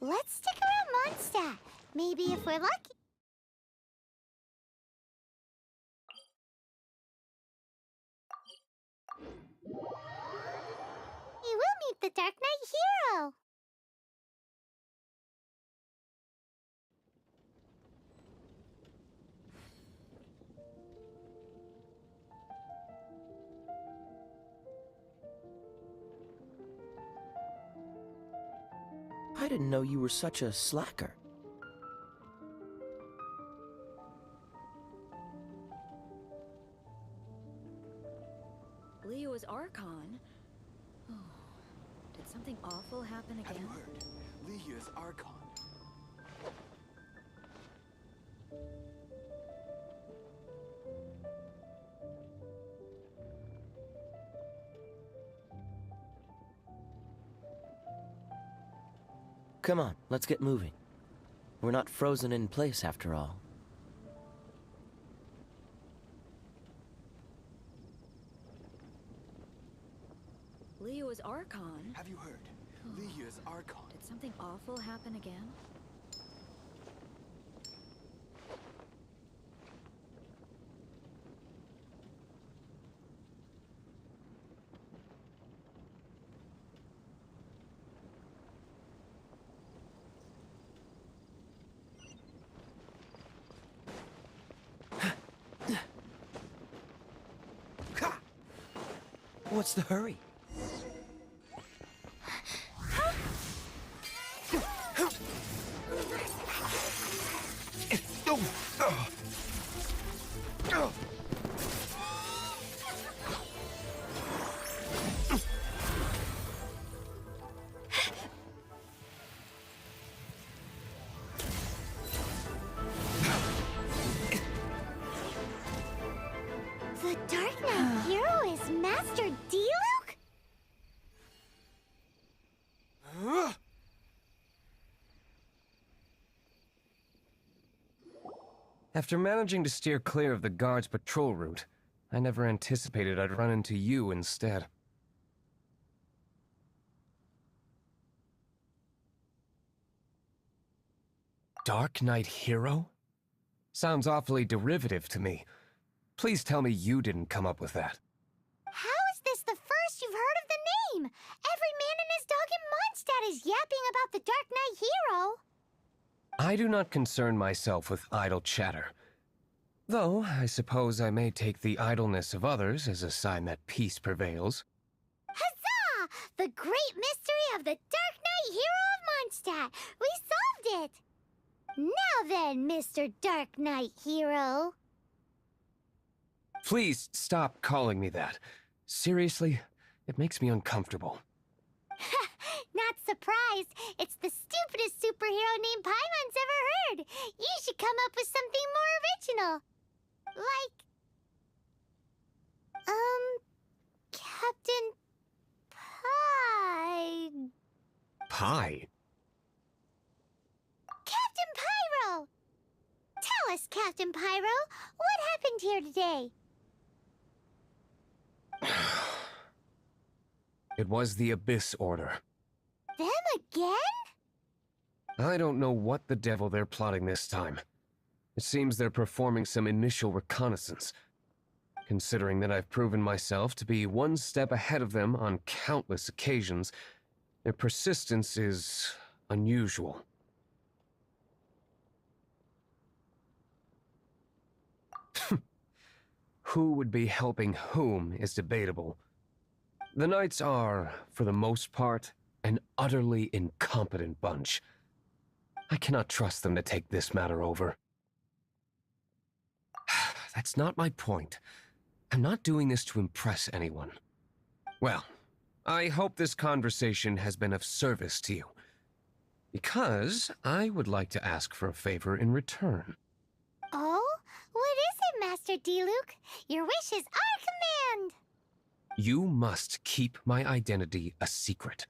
Let's stick around Mondstadt. Maybe if we're lucky. We will meet the Dark Knight Hero. I didn't know you were such a slacker. Leo's Archon? Oh, did something awful happen again? Have you heard? Leah's Archon. Come on, let's get moving. We're not frozen in place after all. Leo's Archon? Have you heard? Leah's Archon. Did something awful happen again? What's the hurry? The Dark Knight Hero is Master Diluc? After managing to steer clear of the guard's patrol route, I never anticipated I'd run into you instead. Dark Knight Hero? Sounds awfully derivative to me. Please tell me you didn't come up with that. How is this the first you've heard of the name? Every man and his dog in Mondstadt is yapping about the Dark Knight Hero. I do not concern myself with idle chatter. Though, I suppose I may take the idleness of others as a sign that peace prevails. Huzzah! The great mystery of the Dark Knight Hero of Mondstadt! We solved it! Now then, Mr. Dark Knight Hero. Please stop calling me that. Seriously, it makes me uncomfortable. Not surprised. It's the stupidest superhero name Paimon's ever heard. You should come up with something more original. Like... Captain Pie... Pie? Captain Pyro! Tell us, Captain Pyro, what happened here today? It was the Abyss Order. Them again? I don't know what the devil they're plotting this time. It seems they're performing some initial reconnaissance. Considering that I've proven myself to be one step ahead of them on countless occasions, their persistence is unusual. Who would be helping whom is debatable. The Knights are, for the most part, an utterly incompetent bunch. I cannot trust them to take this matter over. That's not my point. I'm not doing this to impress anyone. Well, I hope this conversation has been of service to you. Because I would like to ask for a favor in return. Oh? What is it, Master Diluc? Your wish is our command! You must keep my identity a secret.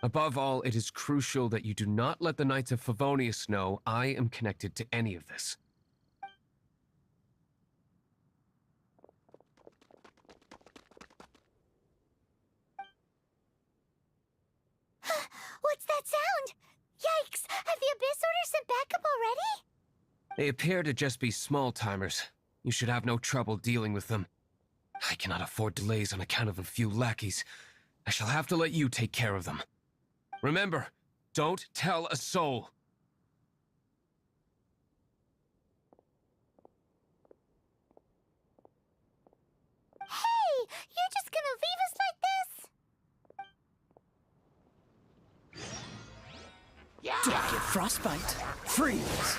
Above all, it is crucial that you do not let the Knights of Favonius know I am connected to any of this. What's that sound? Yikes! They appear to just be small-timers. You should have no trouble dealing with them. I cannot afford delays on account of a few lackeys. I shall have to let you take care of them. Remember, don't tell a soul. Hey! You're just gonna leave us like this? Don't get frostbite. Freeze!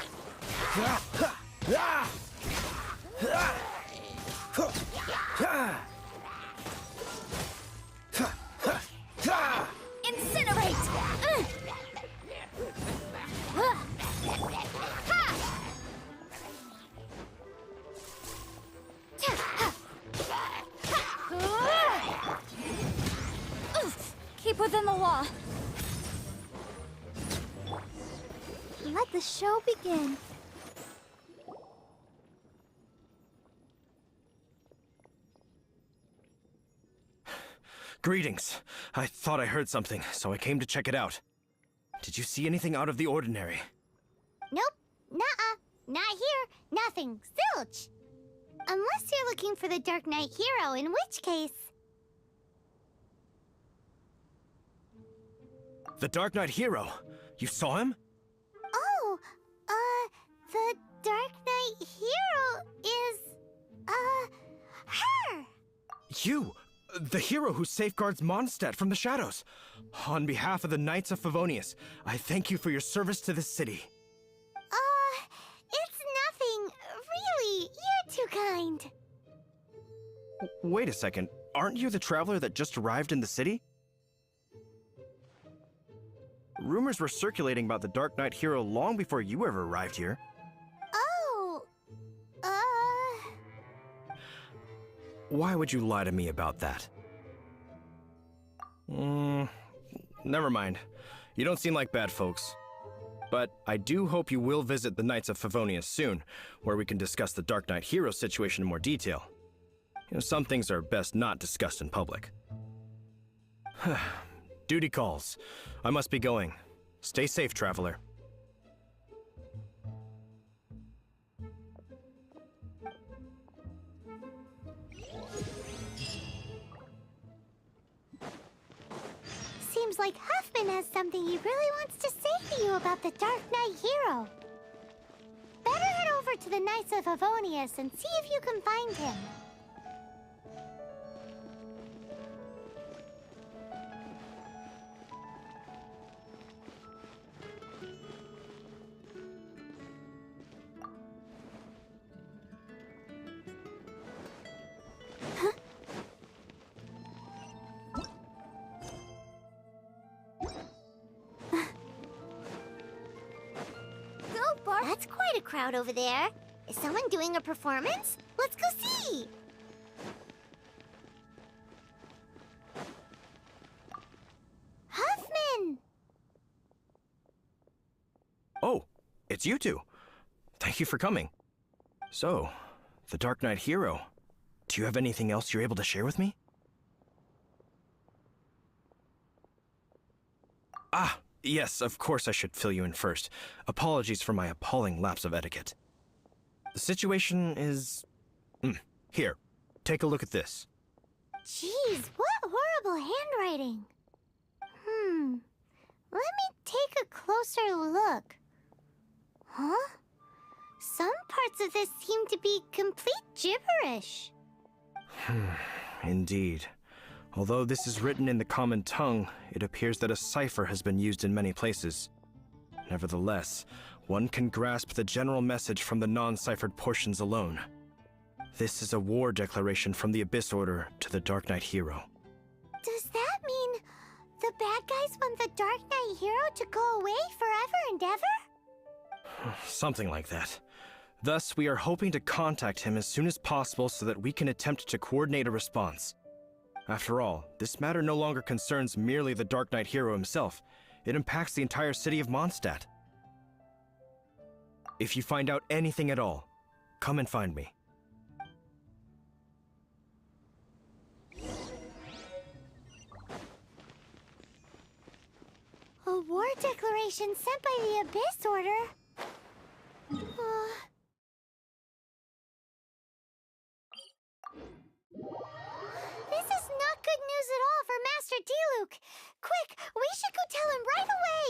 Incinerate! Keep within the law. Let the show begin. Greetings. I thought I heard something, so I came to check it out. Did you see anything out of the ordinary? Nope. Nuh-uh. Not here. Nothing. Zilch. Unless you're looking for the Dark Knight hero, in which case... The Dark Knight hero? You saw him? Oh, the Dark Knight hero is, her! You! The hero who safeguards Mondstadt from the shadows. On behalf of the Knights of Favonius, I thank you for your service to this city. It's nothing. Really, you're too kind. Wait a second. Aren't you the traveler that just arrived in the city? Rumors were circulating about the Dark Knight hero long before you ever arrived here. Oh, Why would you lie to me about that? Never mind. You don't seem like bad folks. But I do hope you will visit the Knights of Favonius soon, where we can discuss the Dark Knight hero situation in more detail. You know, some things are best not discussed in public. Duty calls. I must be going. Stay safe, traveler. seems like Huffman has something he really wants to say to you about the Dark Knight hero. Better head over to the Knights of Favonius and see if you can find him. That's quite a crowd over there. Is someone doing a performance? Let's go see! Huffman! Oh, it's you two. Thank you for coming. So, the Dark Knight hero. Do you have anything else you're able to share with me? Ah, yes, of course I should fill you in first. Apologies for my appalling lapse of etiquette. The situation is... Here, take a look at this. Jeez, what horrible handwriting. Let me take a closer look. Huh? Some parts of this seem to be complete gibberish. Indeed. Although this is written in the common tongue, it appears that a cipher has been used in many places. Nevertheless, one can grasp the general message from the non-ciphered portions alone. This is a war declaration from the Abyss Order to the Dark Knight hero. Does that mean the bad guys want the Dark Knight hero to go away forever and ever? Something like that. Thus, we are hoping to contact him as soon as possible so that we can attempt to coordinate a response. After all, this matter no longer concerns merely the Dark Knight hero himself. It impacts the entire city of Mondstadt. If you find out anything at all, come and find me. A war declaration sent by the Abyss Order? good news at all for Master Diluc. Quick, we should go tell him right away.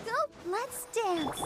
Go, let's dance.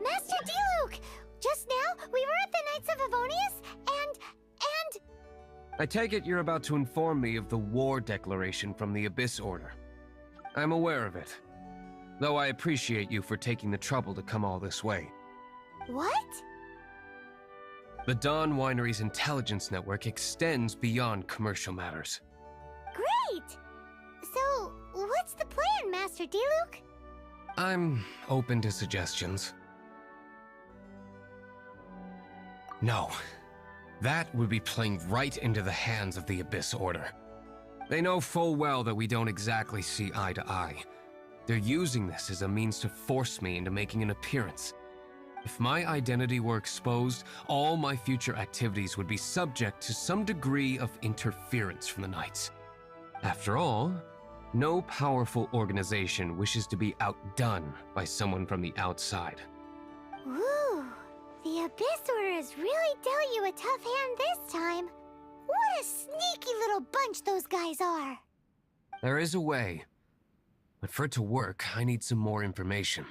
Master Diluc! Just now, we were at the Knights of Avonius, and... I take it you're about to inform me of the war declaration from the Abyss Order. I'm aware of it, though I appreciate you for taking the trouble to come all this way. What? The Dawn Winery's intelligence network extends beyond commercial matters. Great! So, what's the plan, Master Diluc? I'm open to suggestions. No. That would be playing right into the hands of the Abyss Order. They know full well that we don't exactly see eye to eye. They're using this as a means to force me into making an appearance. If my identity were exposed, all my future activities would be subject to some degree of interference from the Knights. After all, no powerful organization wishes to be outdone by someone from the outside. Ooh, the Abyss Order has really dealt you a tough hand this time. What a sneaky little bunch those guys are. There is a way, but for it to work, I need some more information.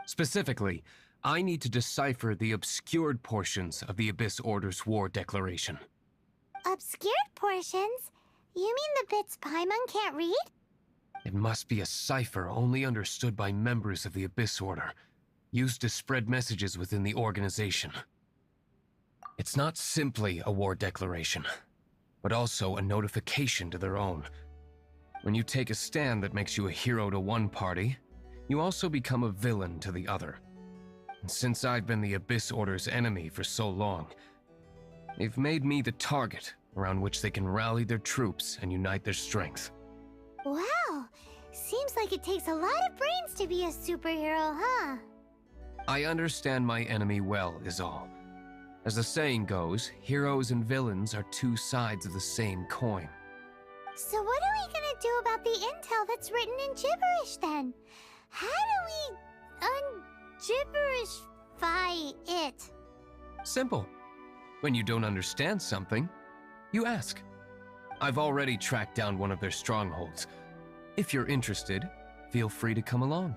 Specifically, I need to decipher the obscured portions of the Abyss Order's war declaration. Obscured portions? You mean the bits Paimon can't read? It must be a cipher only understood by members of the Abyss Order, used to spread messages within the organization. It's not simply a war declaration, but also a notification to their own. When you take a stand that makes you a hero to one party, you also become a villain to the other. And since I've been the Abyss Order's enemy for so long, they've made me the target around which they can rally their troops and unite their strength. Wow! Seems like it takes a lot of brains to be a superhero, huh? I understand my enemy well, is all. As the saying goes, heroes and villains are two sides of the same coin. So what are we gonna do about the intel that's written in gibberish, then? How do we un-gibberishify it? Simple. When you don't understand something, you ask. I've already tracked down one of their strongholds. If you're interested, feel free to come along.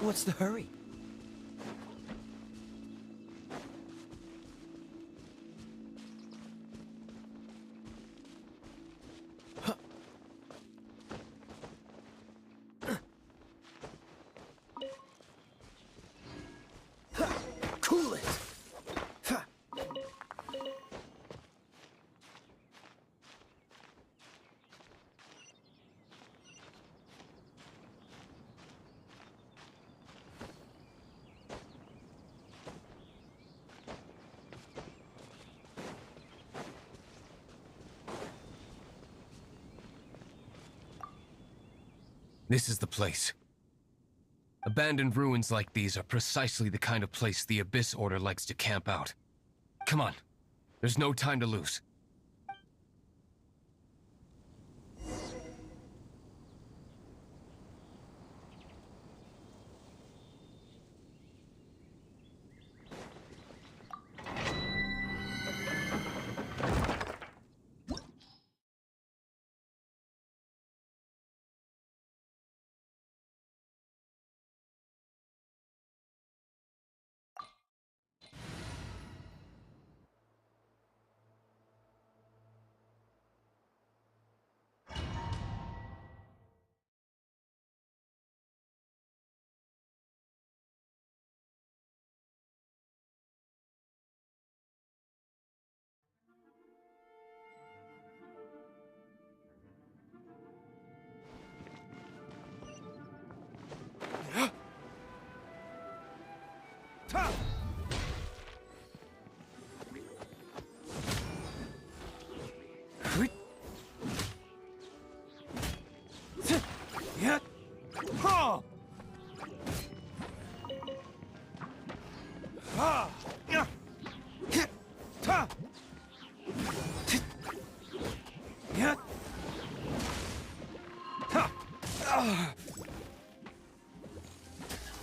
What's the hurry? Cool it! This is the place. Abandoned ruins like these are precisely the kind of place the Abyss Order likes to camp out. Come on, there's no time to lose.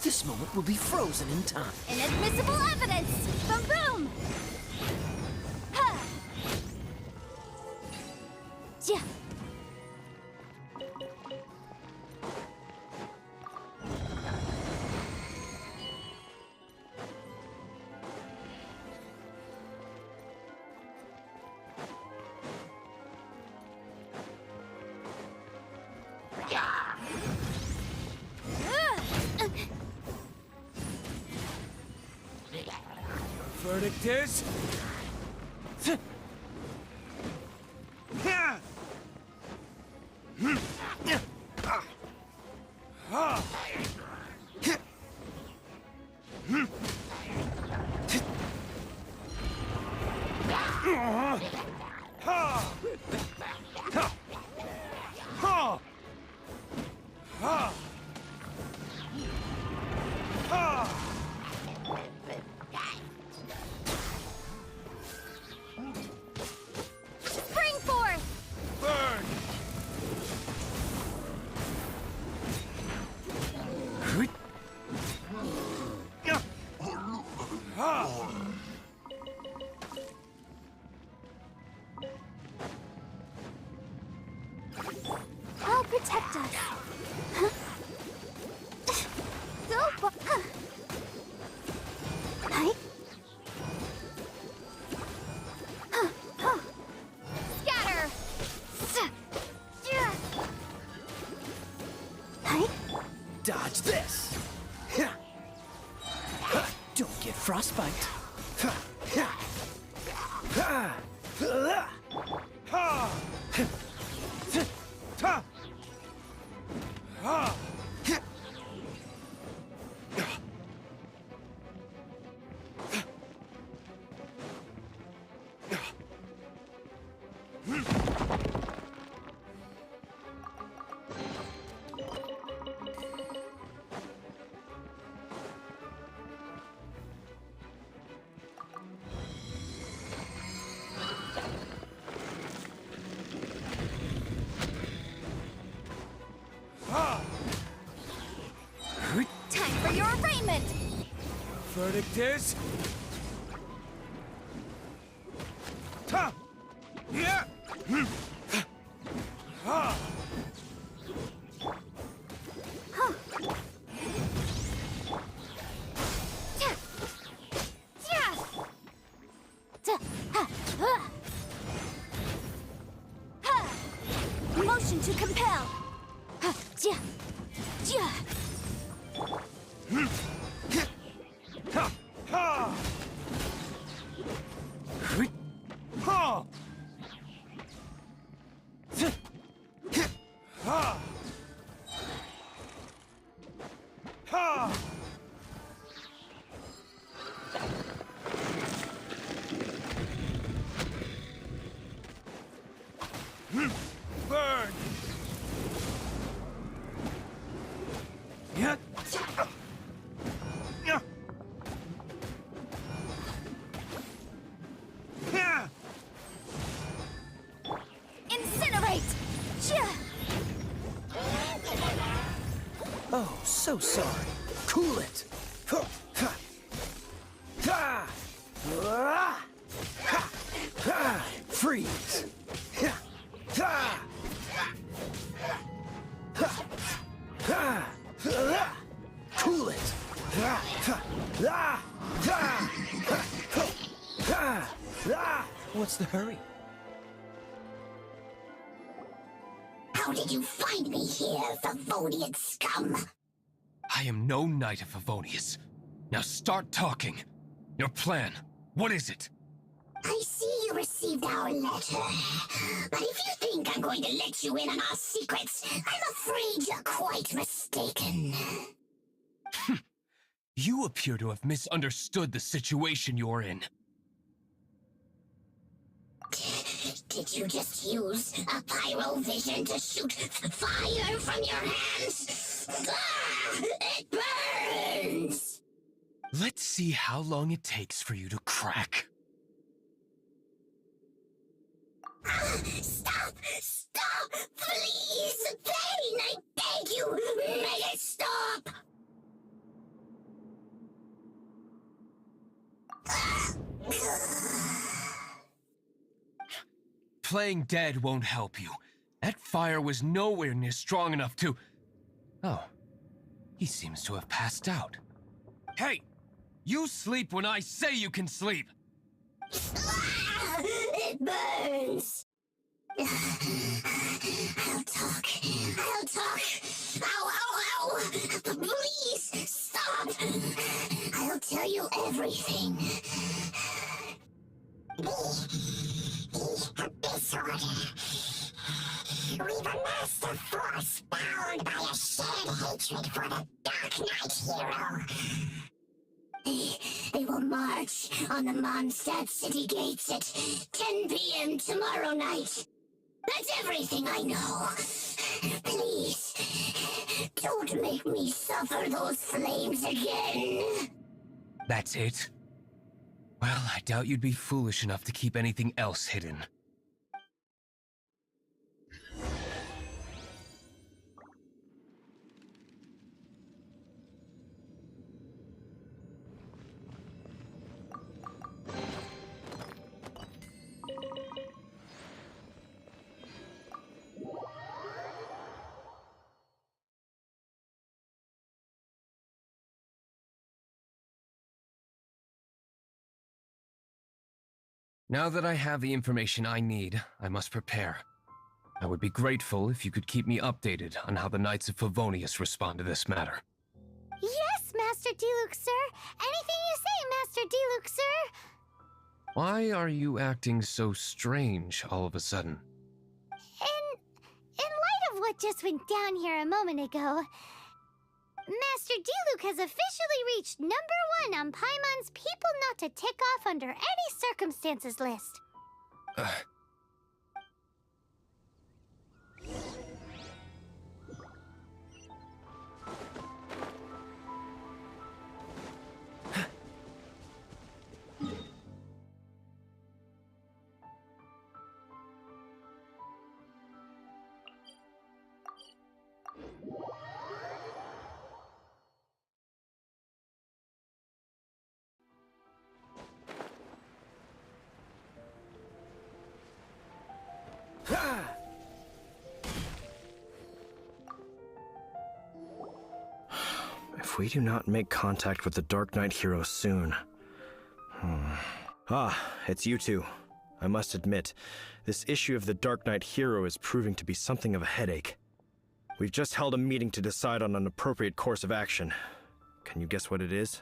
This moment will be frozen in time. Inadmissible evidence! Boom boom! Ha! Yeah. Verdict is... Spring forth! Burn! I'll protect us. Huh? Go, huh? Hi. Scatter. Hi. Dodge this! Don't get frostbite. Time for your arraignment. Verdict is... Yeah! Motion to compel. Burn! Yeah. Incinerate! Oh, so sorry. Cool it. Freeze. Cool it. What's the hurry? How did you find me here, Favonian scum? I am no knight of Favonius. Now start talking. Your plan, what is it? I see you received our letter. But if you think I'm going to let you in on our secrets, I'm afraid you're quite mistaken. You appear to have misunderstood the situation you're in. Did you just use a pyrovision to shoot fire from your hands? Ah, it burns! Let's see how long it takes for you to crack. Stop! Stop! Please! Pain! I beg you! Make it stop! Playing dead won't help you. That fire was nowhere near strong enough to... Oh. He seems to have passed out. Hey! You sleep when I say you can sleep! It burns! I'll talk. I'll talk. Ow, ow, ow! Please, stop! I'll tell you everything. The Abyss Order. We've amassed a force bound by a shared hatred for the Dark Knight hero. They will march on the Mondstadt city gates at 10 p.m. tomorrow night. That's everything I know. Please, don't make me suffer those flames again. That's it? Well, I doubt you'd be foolish enough to keep anything else hidden. Now that I have the information I need, I must prepare. I would be grateful if you could keep me updated on how the Knights of Favonius respond to this matter. Yes, Master Diluc, sir. Anything you say, Master Diluc, sir. Why are you acting so strange all of a sudden? In light of what just went down here a moment ago, Master Diluc has officially reached #1 on Paimon's People Not to Tick Off Under Any Circumstances list. If we do not make contact with the Dark Knight hero soon... Ah, it's you two. I must admit, this issue of the Dark Knight hero is proving to be something of a headache. We've just held a meeting to decide on an appropriate course of action. Can you guess what it is?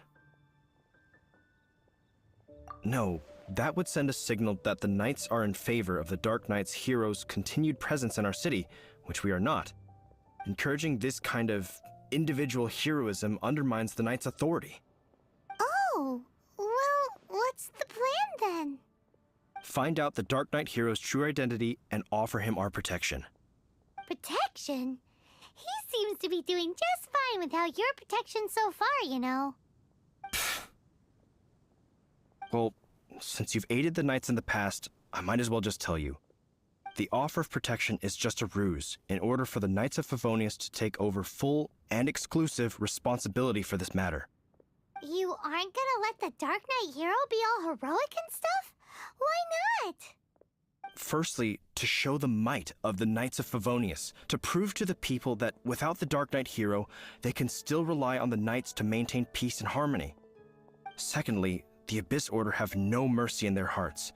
No, that would send a signal that the Knights are in favor of the Dark Knight's hero's continued presence in our city, which we are not. Encouraging this kind of individual heroism undermines the Knight's authority. Oh, well, what's the plan then? Find out the Dark Knight hero's true identity and offer him our protection. Protection? He seems to be doing just fine without your protection so far, you know. Well, since you've aided the Knights in the past, I might as well just tell you. The offer of protection is just a ruse in order for the Knights of Favonius to take over full and exclusive responsibility for this matter. You aren't gonna let the Dark Knight hero be all heroic and stuff? Why not? Firstly, to show the might of the Knights of Favonius, to prove to the people that without the Dark Knight hero, they can still rely on the Knights to maintain peace and harmony. Secondly, the Abyss Order have no mercy in their hearts.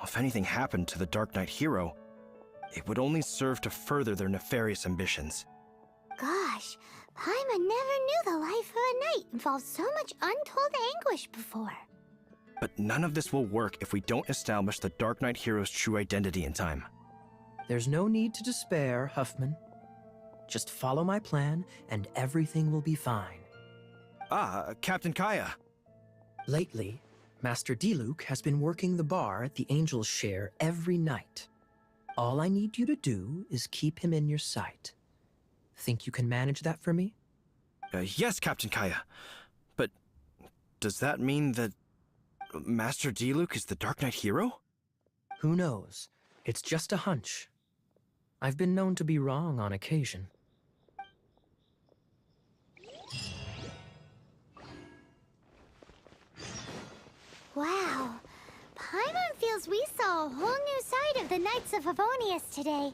If anything happened to the Dark Knight hero, it would only serve to further their nefarious ambitions. Gosh, Paimon never knew the life of a knight involved so much untold anguish before. But none of this will work if we don't establish the Dark Knight hero's true identity in time. There's no need to despair, Huffman. Just follow my plan, and everything will be fine. Ah, Captain Kaya. Lately, Master Diluc has been working the bar at the Angel's Share every night. All I need you to do is keep him in your sight. Think you can manage that for me? Yes, Captain Kaya. But does that mean that Master Diluc is the Dark Knight hero? Who knows? It's just a hunch. I've been known to be wrong on occasion. Wow. Paimon feels we saw a whole new side of the Knights of Favonius today.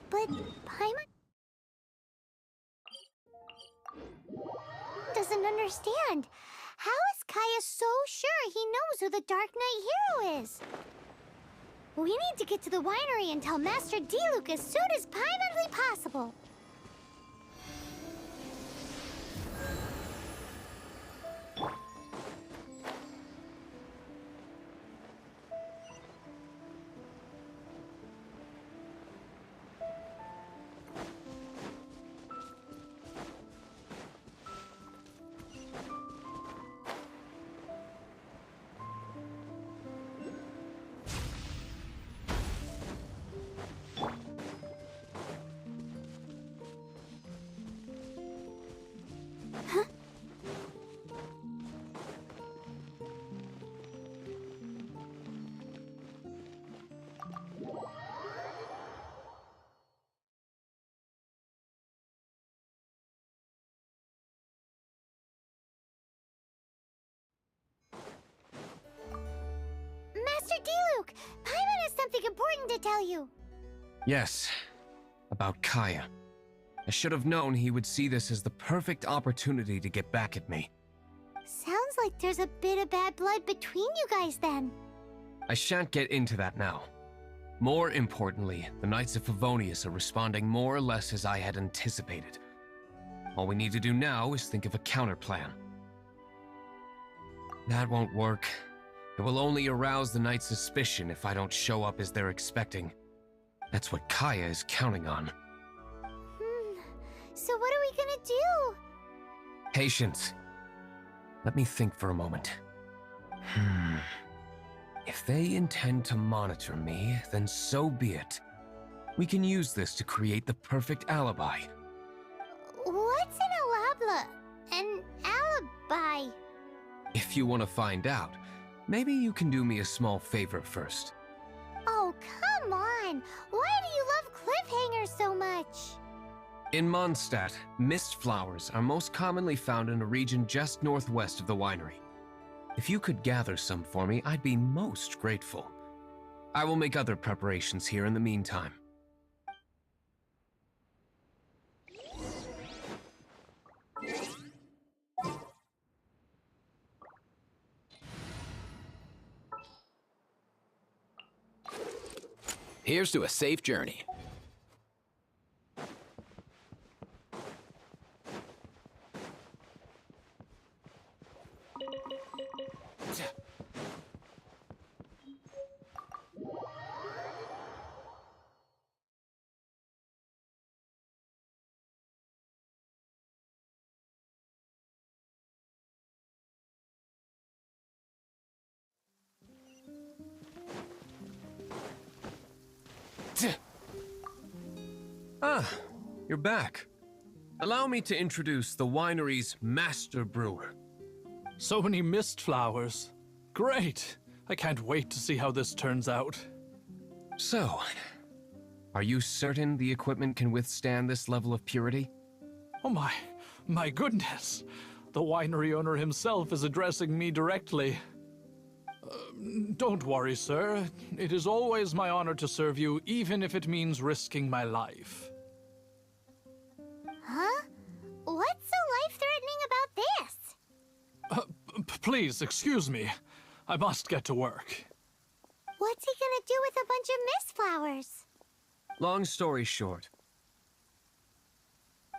But Paimon doesn't understand. How is Kaya so sure he knows who the Dark Knight hero is? We need to get to the winery and tell Master Diluc as soon as Paimonly possible. Diluc! Paimon has something important to tell you. Yes, about Kaya. I should have known he would see this as the perfect opportunity to get back at me. Sounds like there's a bit of bad blood between you guys then. I shan't get into that now. More importantly, the Knights of Favonius are responding more or less as I had anticipated. All we need to do now is think of a counterplan. That won't work. It will only arouse the Knights' suspicion if I don't show up as they're expecting. That's what Kaya is counting on. So what are we gonna do? Patience. Let me think for a moment. If they intend to monitor me, then so be it. We can use this to create the perfect alibi. What's an alabla? An alibi? If you want to find out, maybe you can do me a small favor first. Oh, come on! Why do you love cliffhangers so much? In Mondstadt, mist flowers are most commonly found in a region just northwest of the winery. If you could gather some for me, I'd be most grateful. I will make other preparations here in the meantime. Here's to a safe journey. Ah, you're back. Allow me to introduce the winery's master brewer. So many mist flowers. Great! I can't wait to see how this turns out. So, are you certain the equipment can withstand this level of purity? Oh my goodness! The winery owner himself is addressing me directly. Don't worry, sir. It is always my honor to serve you, even if it means risking my life. Huh? What's so life-threatening about this? Please, excuse me. I must get to work. What's he gonna do with a bunch of mist flowers? Long story short.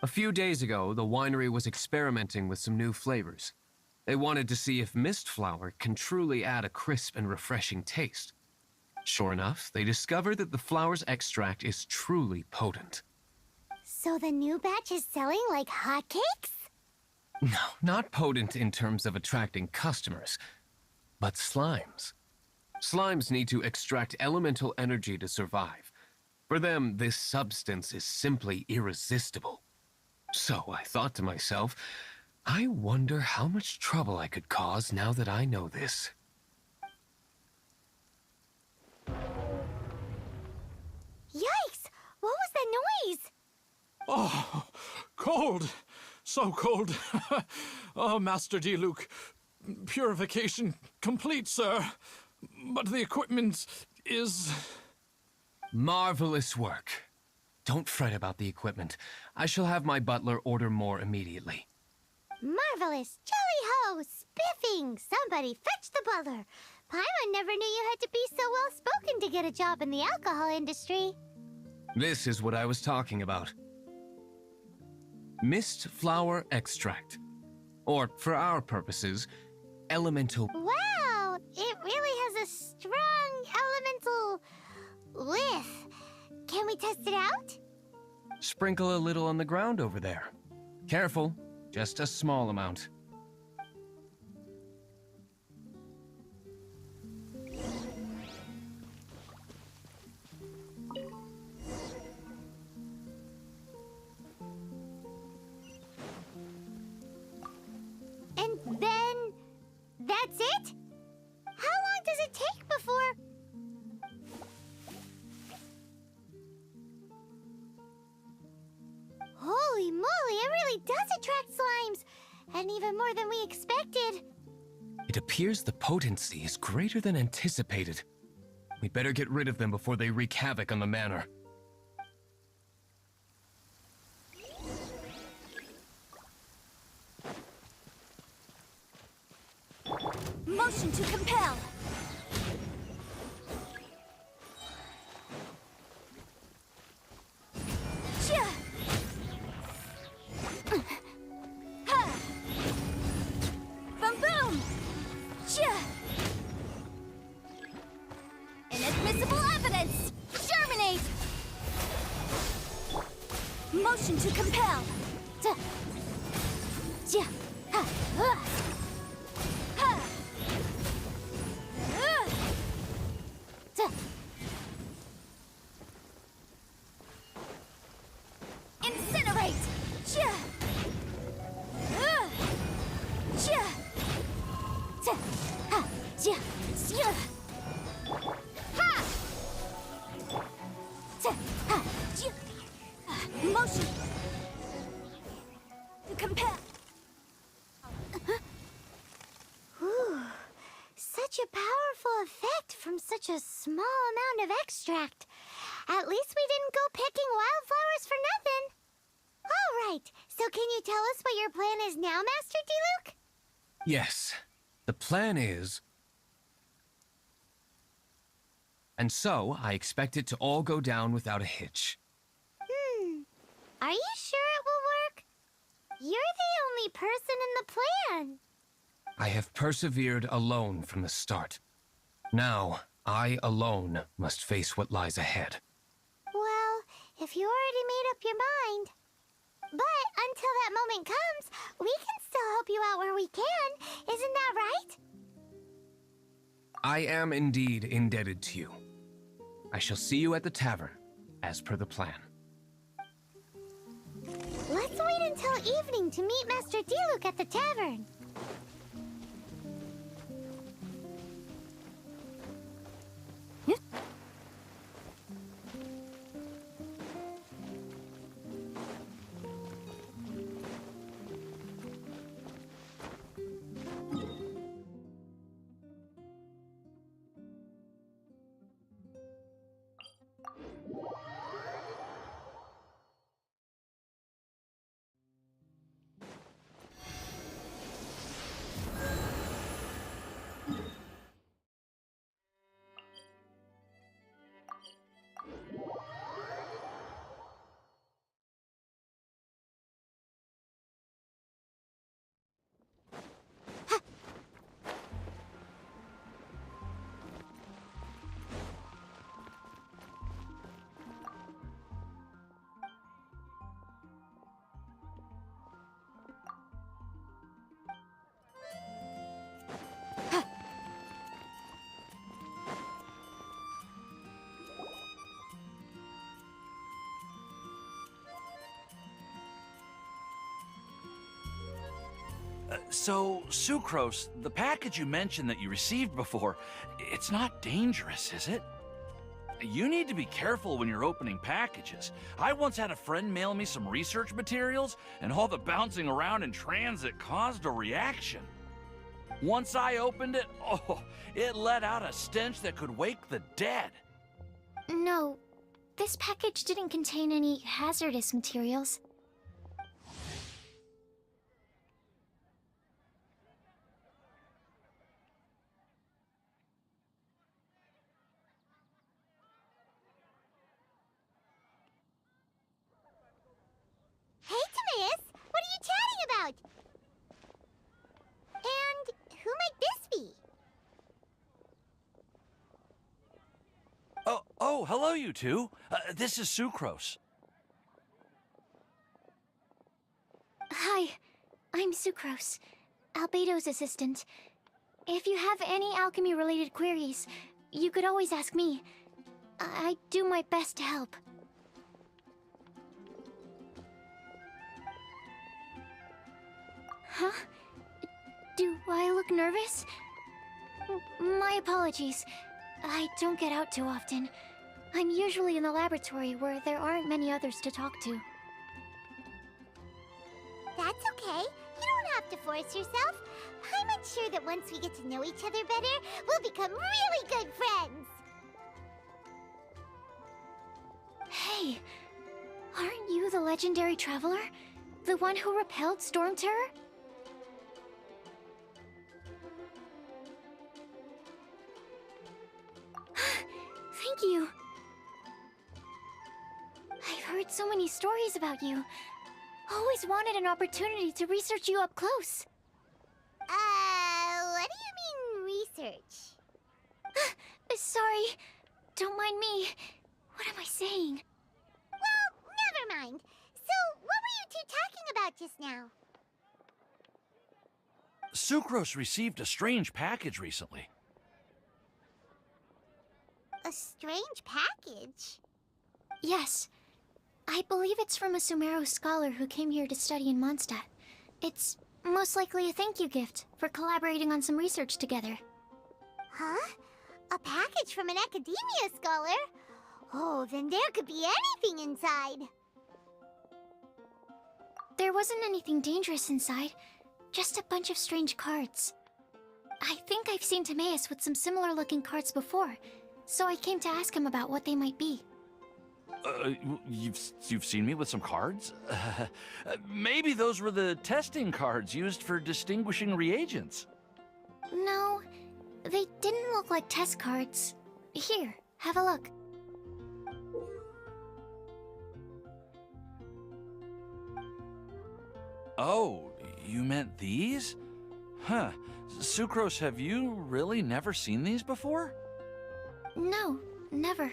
A few days ago, the winery was experimenting with some new flavors. They wanted to see if mist flower can truly add a crisp and refreshing taste. Sure enough, they discovered that the flower's extract is truly potent. So the new batch is selling like hotcakes? No, not potent in terms of attracting customers, but slimes. Slimes need to extract elemental energy to survive. For them, this substance is simply irresistible. So I thought to myself, I wonder how much trouble I could cause now that I know this. Yikes! What was that noise? Oh, cold! So cold! Oh, Master Diluc, purification complete, sir. But the equipment is... Marvelous work. Don't fret about the equipment. I shall have my butler order more immediately. Marvelous! Jolly ho! Spiffing! Somebody fetch the butler! Paimon never knew you had to be so well-spoken to get a job in the alcohol industry. This is what I was talking about. Mist flower extract. Or, for our purposes, elemental... Wow! It really has a strong elemental... whiff. Can we test it out? Sprinkle a little on the ground over there. Careful, just a small amount. And then... that's it? How long does it take before... Holy moly, it really does attract slimes! And even more than we expected. It appears the potency is greater than anticipated. We better get rid of them before they wreak havoc on the manor. Motion to compel. Chia. Ha. Boom boom. Chia. Inadmissible evidence. Germinate. Motion to compel. Chia. Chia. Ha. Ha. Ha. Incinerate! Chia! Chia! Ha! Chia! Chia! Ha! Ha! Chia! Motion! To compel! Ooh, such a powerful effect from such a small amount of extract. At least we didn't go picking wildflowers for nothing. All right, so can you tell us what your plan is now, Master Diluc? Yes, the plan is... And so, I expect it to all go down without a hitch. Are you sure it will work? You're the only person in the plan. I have persevered alone from the start. Now, I alone must face what lies ahead. Well, if you already made up your mind. But until that moment comes, we can still help you out where we can. Isn't that right? I am indeed indebted to you. I shall see you at the tavern, as per the plan. Let's wait until evening to meet Master Diluc at the tavern. So, Sucrose, the package you mentioned that you received before, it's not dangerous, is it? You need to be careful when you're opening packages. I once had a friend mail me some research materials, and all the bouncing around in transit caused a reaction. Once I opened it, oh, it let out a stench that could wake the dead. No, this package didn't contain any hazardous materials. Hey, Timaeus! What are you chatting about? And who might this be? Oh, hello, you two. This is Sucrose. Hi, I'm Sucrose, Albedo's assistant. If you have any alchemy-related queries, you could always ask me. I do my best to help. Huh? Do I look nervous? My apologies. I don't get out too often. I'm usually in the laboratory where there aren't many others to talk to. That's okay. You don't have to force yourself. I'm sure that once we get to know each other better, we'll become really good friends. Hey, aren't you the legendary traveler? The one who repelled Storm Terror? Thank you. I've heard so many stories about you. Always wanted an opportunity to research you up close. What do you mean, research? Sorry. Don't mind me. What am I saying? Well, never mind. So, what were you two talking about just now? Sucrose received a strange package recently. A strange package? Yes. I believe it's from a Sumeru scholar who came here to study in Mondstadt. It's most likely a thank you gift for collaborating on some research together. Huh? A package from an academia scholar? Oh, then there could be anything inside. There wasn't anything dangerous inside, just a bunch of strange cards. I think I've seen Timaeus with some similar looking cards before, so I came to ask him about what they might be. You've seen me with some cards? Maybe those were the testing cards used for distinguishing reagents. No, they didn't look like test cards. Here, have a look. Oh, you meant these? Huh. Sucrose, have you really never seen these before? No, never.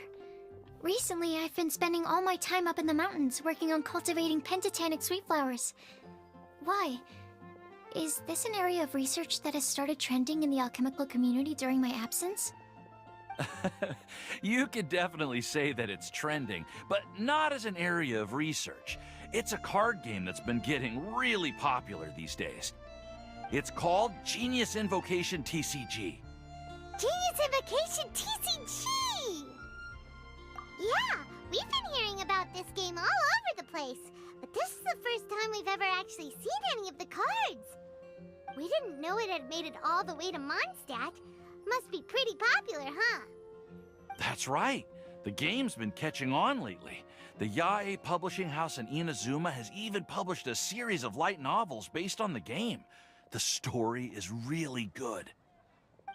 Recently, I've been spending all my time up in the mountains working on cultivating pentatonic sweet flowers. Why? Is this an area of research that has started trending in the alchemical community during my absence? You could definitely say that it's trending, but not as an area of research. It's a card game that's been getting really popular these days. It's called Genius Invocation TCG. Genius Invocation TCG! Yeah, we've been hearing about this game all over the place, but this is the first time we've ever actually seen any of the cards. We didn't know it had made it all the way to Mondstadt. Must be pretty popular, huh? That's right. The game's been catching on lately. The Yae publishing house in Inazuma has even published a series of light novels based on the game. The story is really good.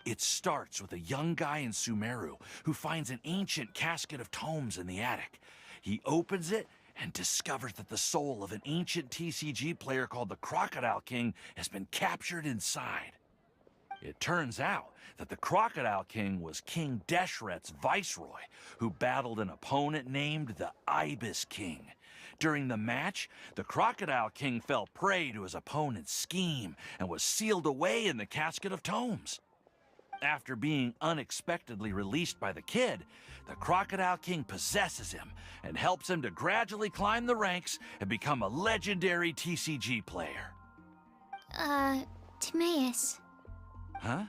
It starts with a young guy in Sumeru who finds an ancient casket of tomes in the attic. He opens it and discovers that the soul of an ancient TCG player called the Crocodile King has been captured inside. It turns out that the Crocodile King was King Deshret's viceroy, who battled an opponent named the Ibis King. During the match, the Crocodile King fell prey to his opponent's scheme and was sealed away in the casket of tomes. After being unexpectedly released by the kid, the Crocodile King possesses him and helps him to gradually climb the ranks and become a legendary TCG player. Timaeus. Huh?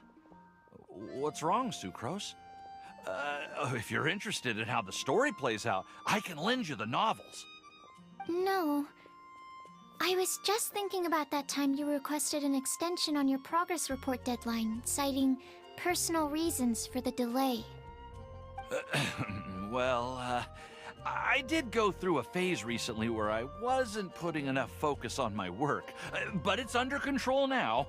What's wrong, Sucrose? If you're interested in how the story plays out, I can lend you the novels. No. I was just thinking about that time you requested an extension on your progress report deadline, citing personal reasons for the delay. Well, I did go through a phase recently where I wasn't putting enough focus on my work, but it's under control now.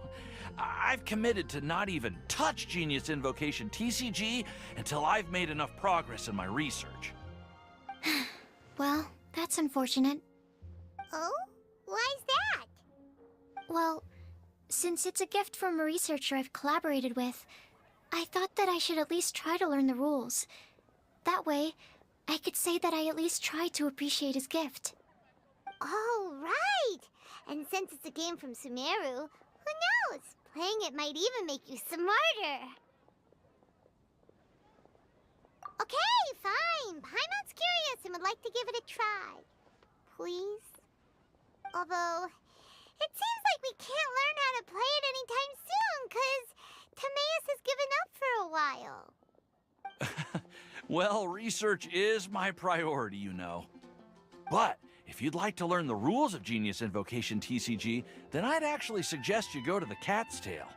I've committed to not even touch Genius Invocation TCG until I've made enough progress in my research. Well, that's unfortunate. Oh? Why's that? Well, since it's a gift from a researcher I've collaborated with, I thought that I should at least try to learn the rules. That way, I could say that I at least tried to appreciate his gift. Oh, right! And since it's a game from Sumeru, who knows? Playing it might even make you smarter. Okay, fine. Paimon's curious and would like to give it a try. Please? Although, it seems like we can't learn how to play it anytime soon, 'cause Timaeus has given up for a while. Well, research is my priority, you know. But if you'd like to learn the rules of Genius Invocation TCG, then I'd actually suggest you go to the Cat's Tail.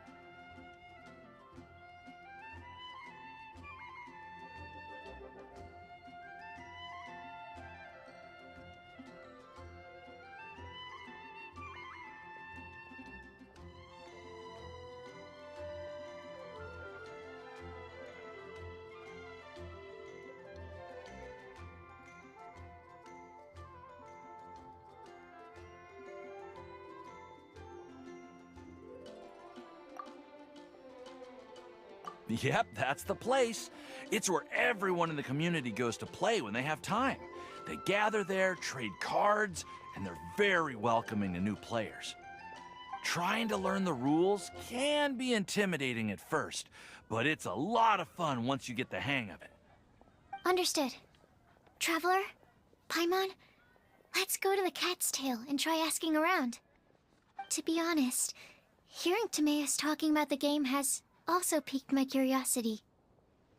Yep, that's the place. It's where everyone in the community goes to play when they have time. They gather there, trade cards, and they're very welcoming to new players. Trying to learn the rules can be intimidating at first, but it's a lot of fun once you get the hang of it. Understood. Traveler? Paimon? Let's go to the Cat's Tail and try asking around. To be honest, hearing Timaeus talking about the game has also piqued my curiosity.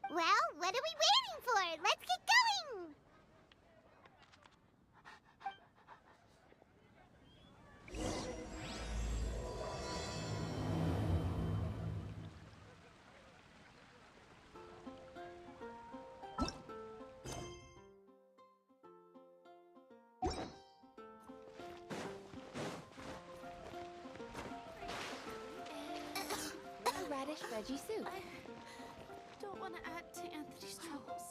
Well, what are we waiting for? Let's get going! Radish veggie soup. I don't want to add to Anthony's troubles.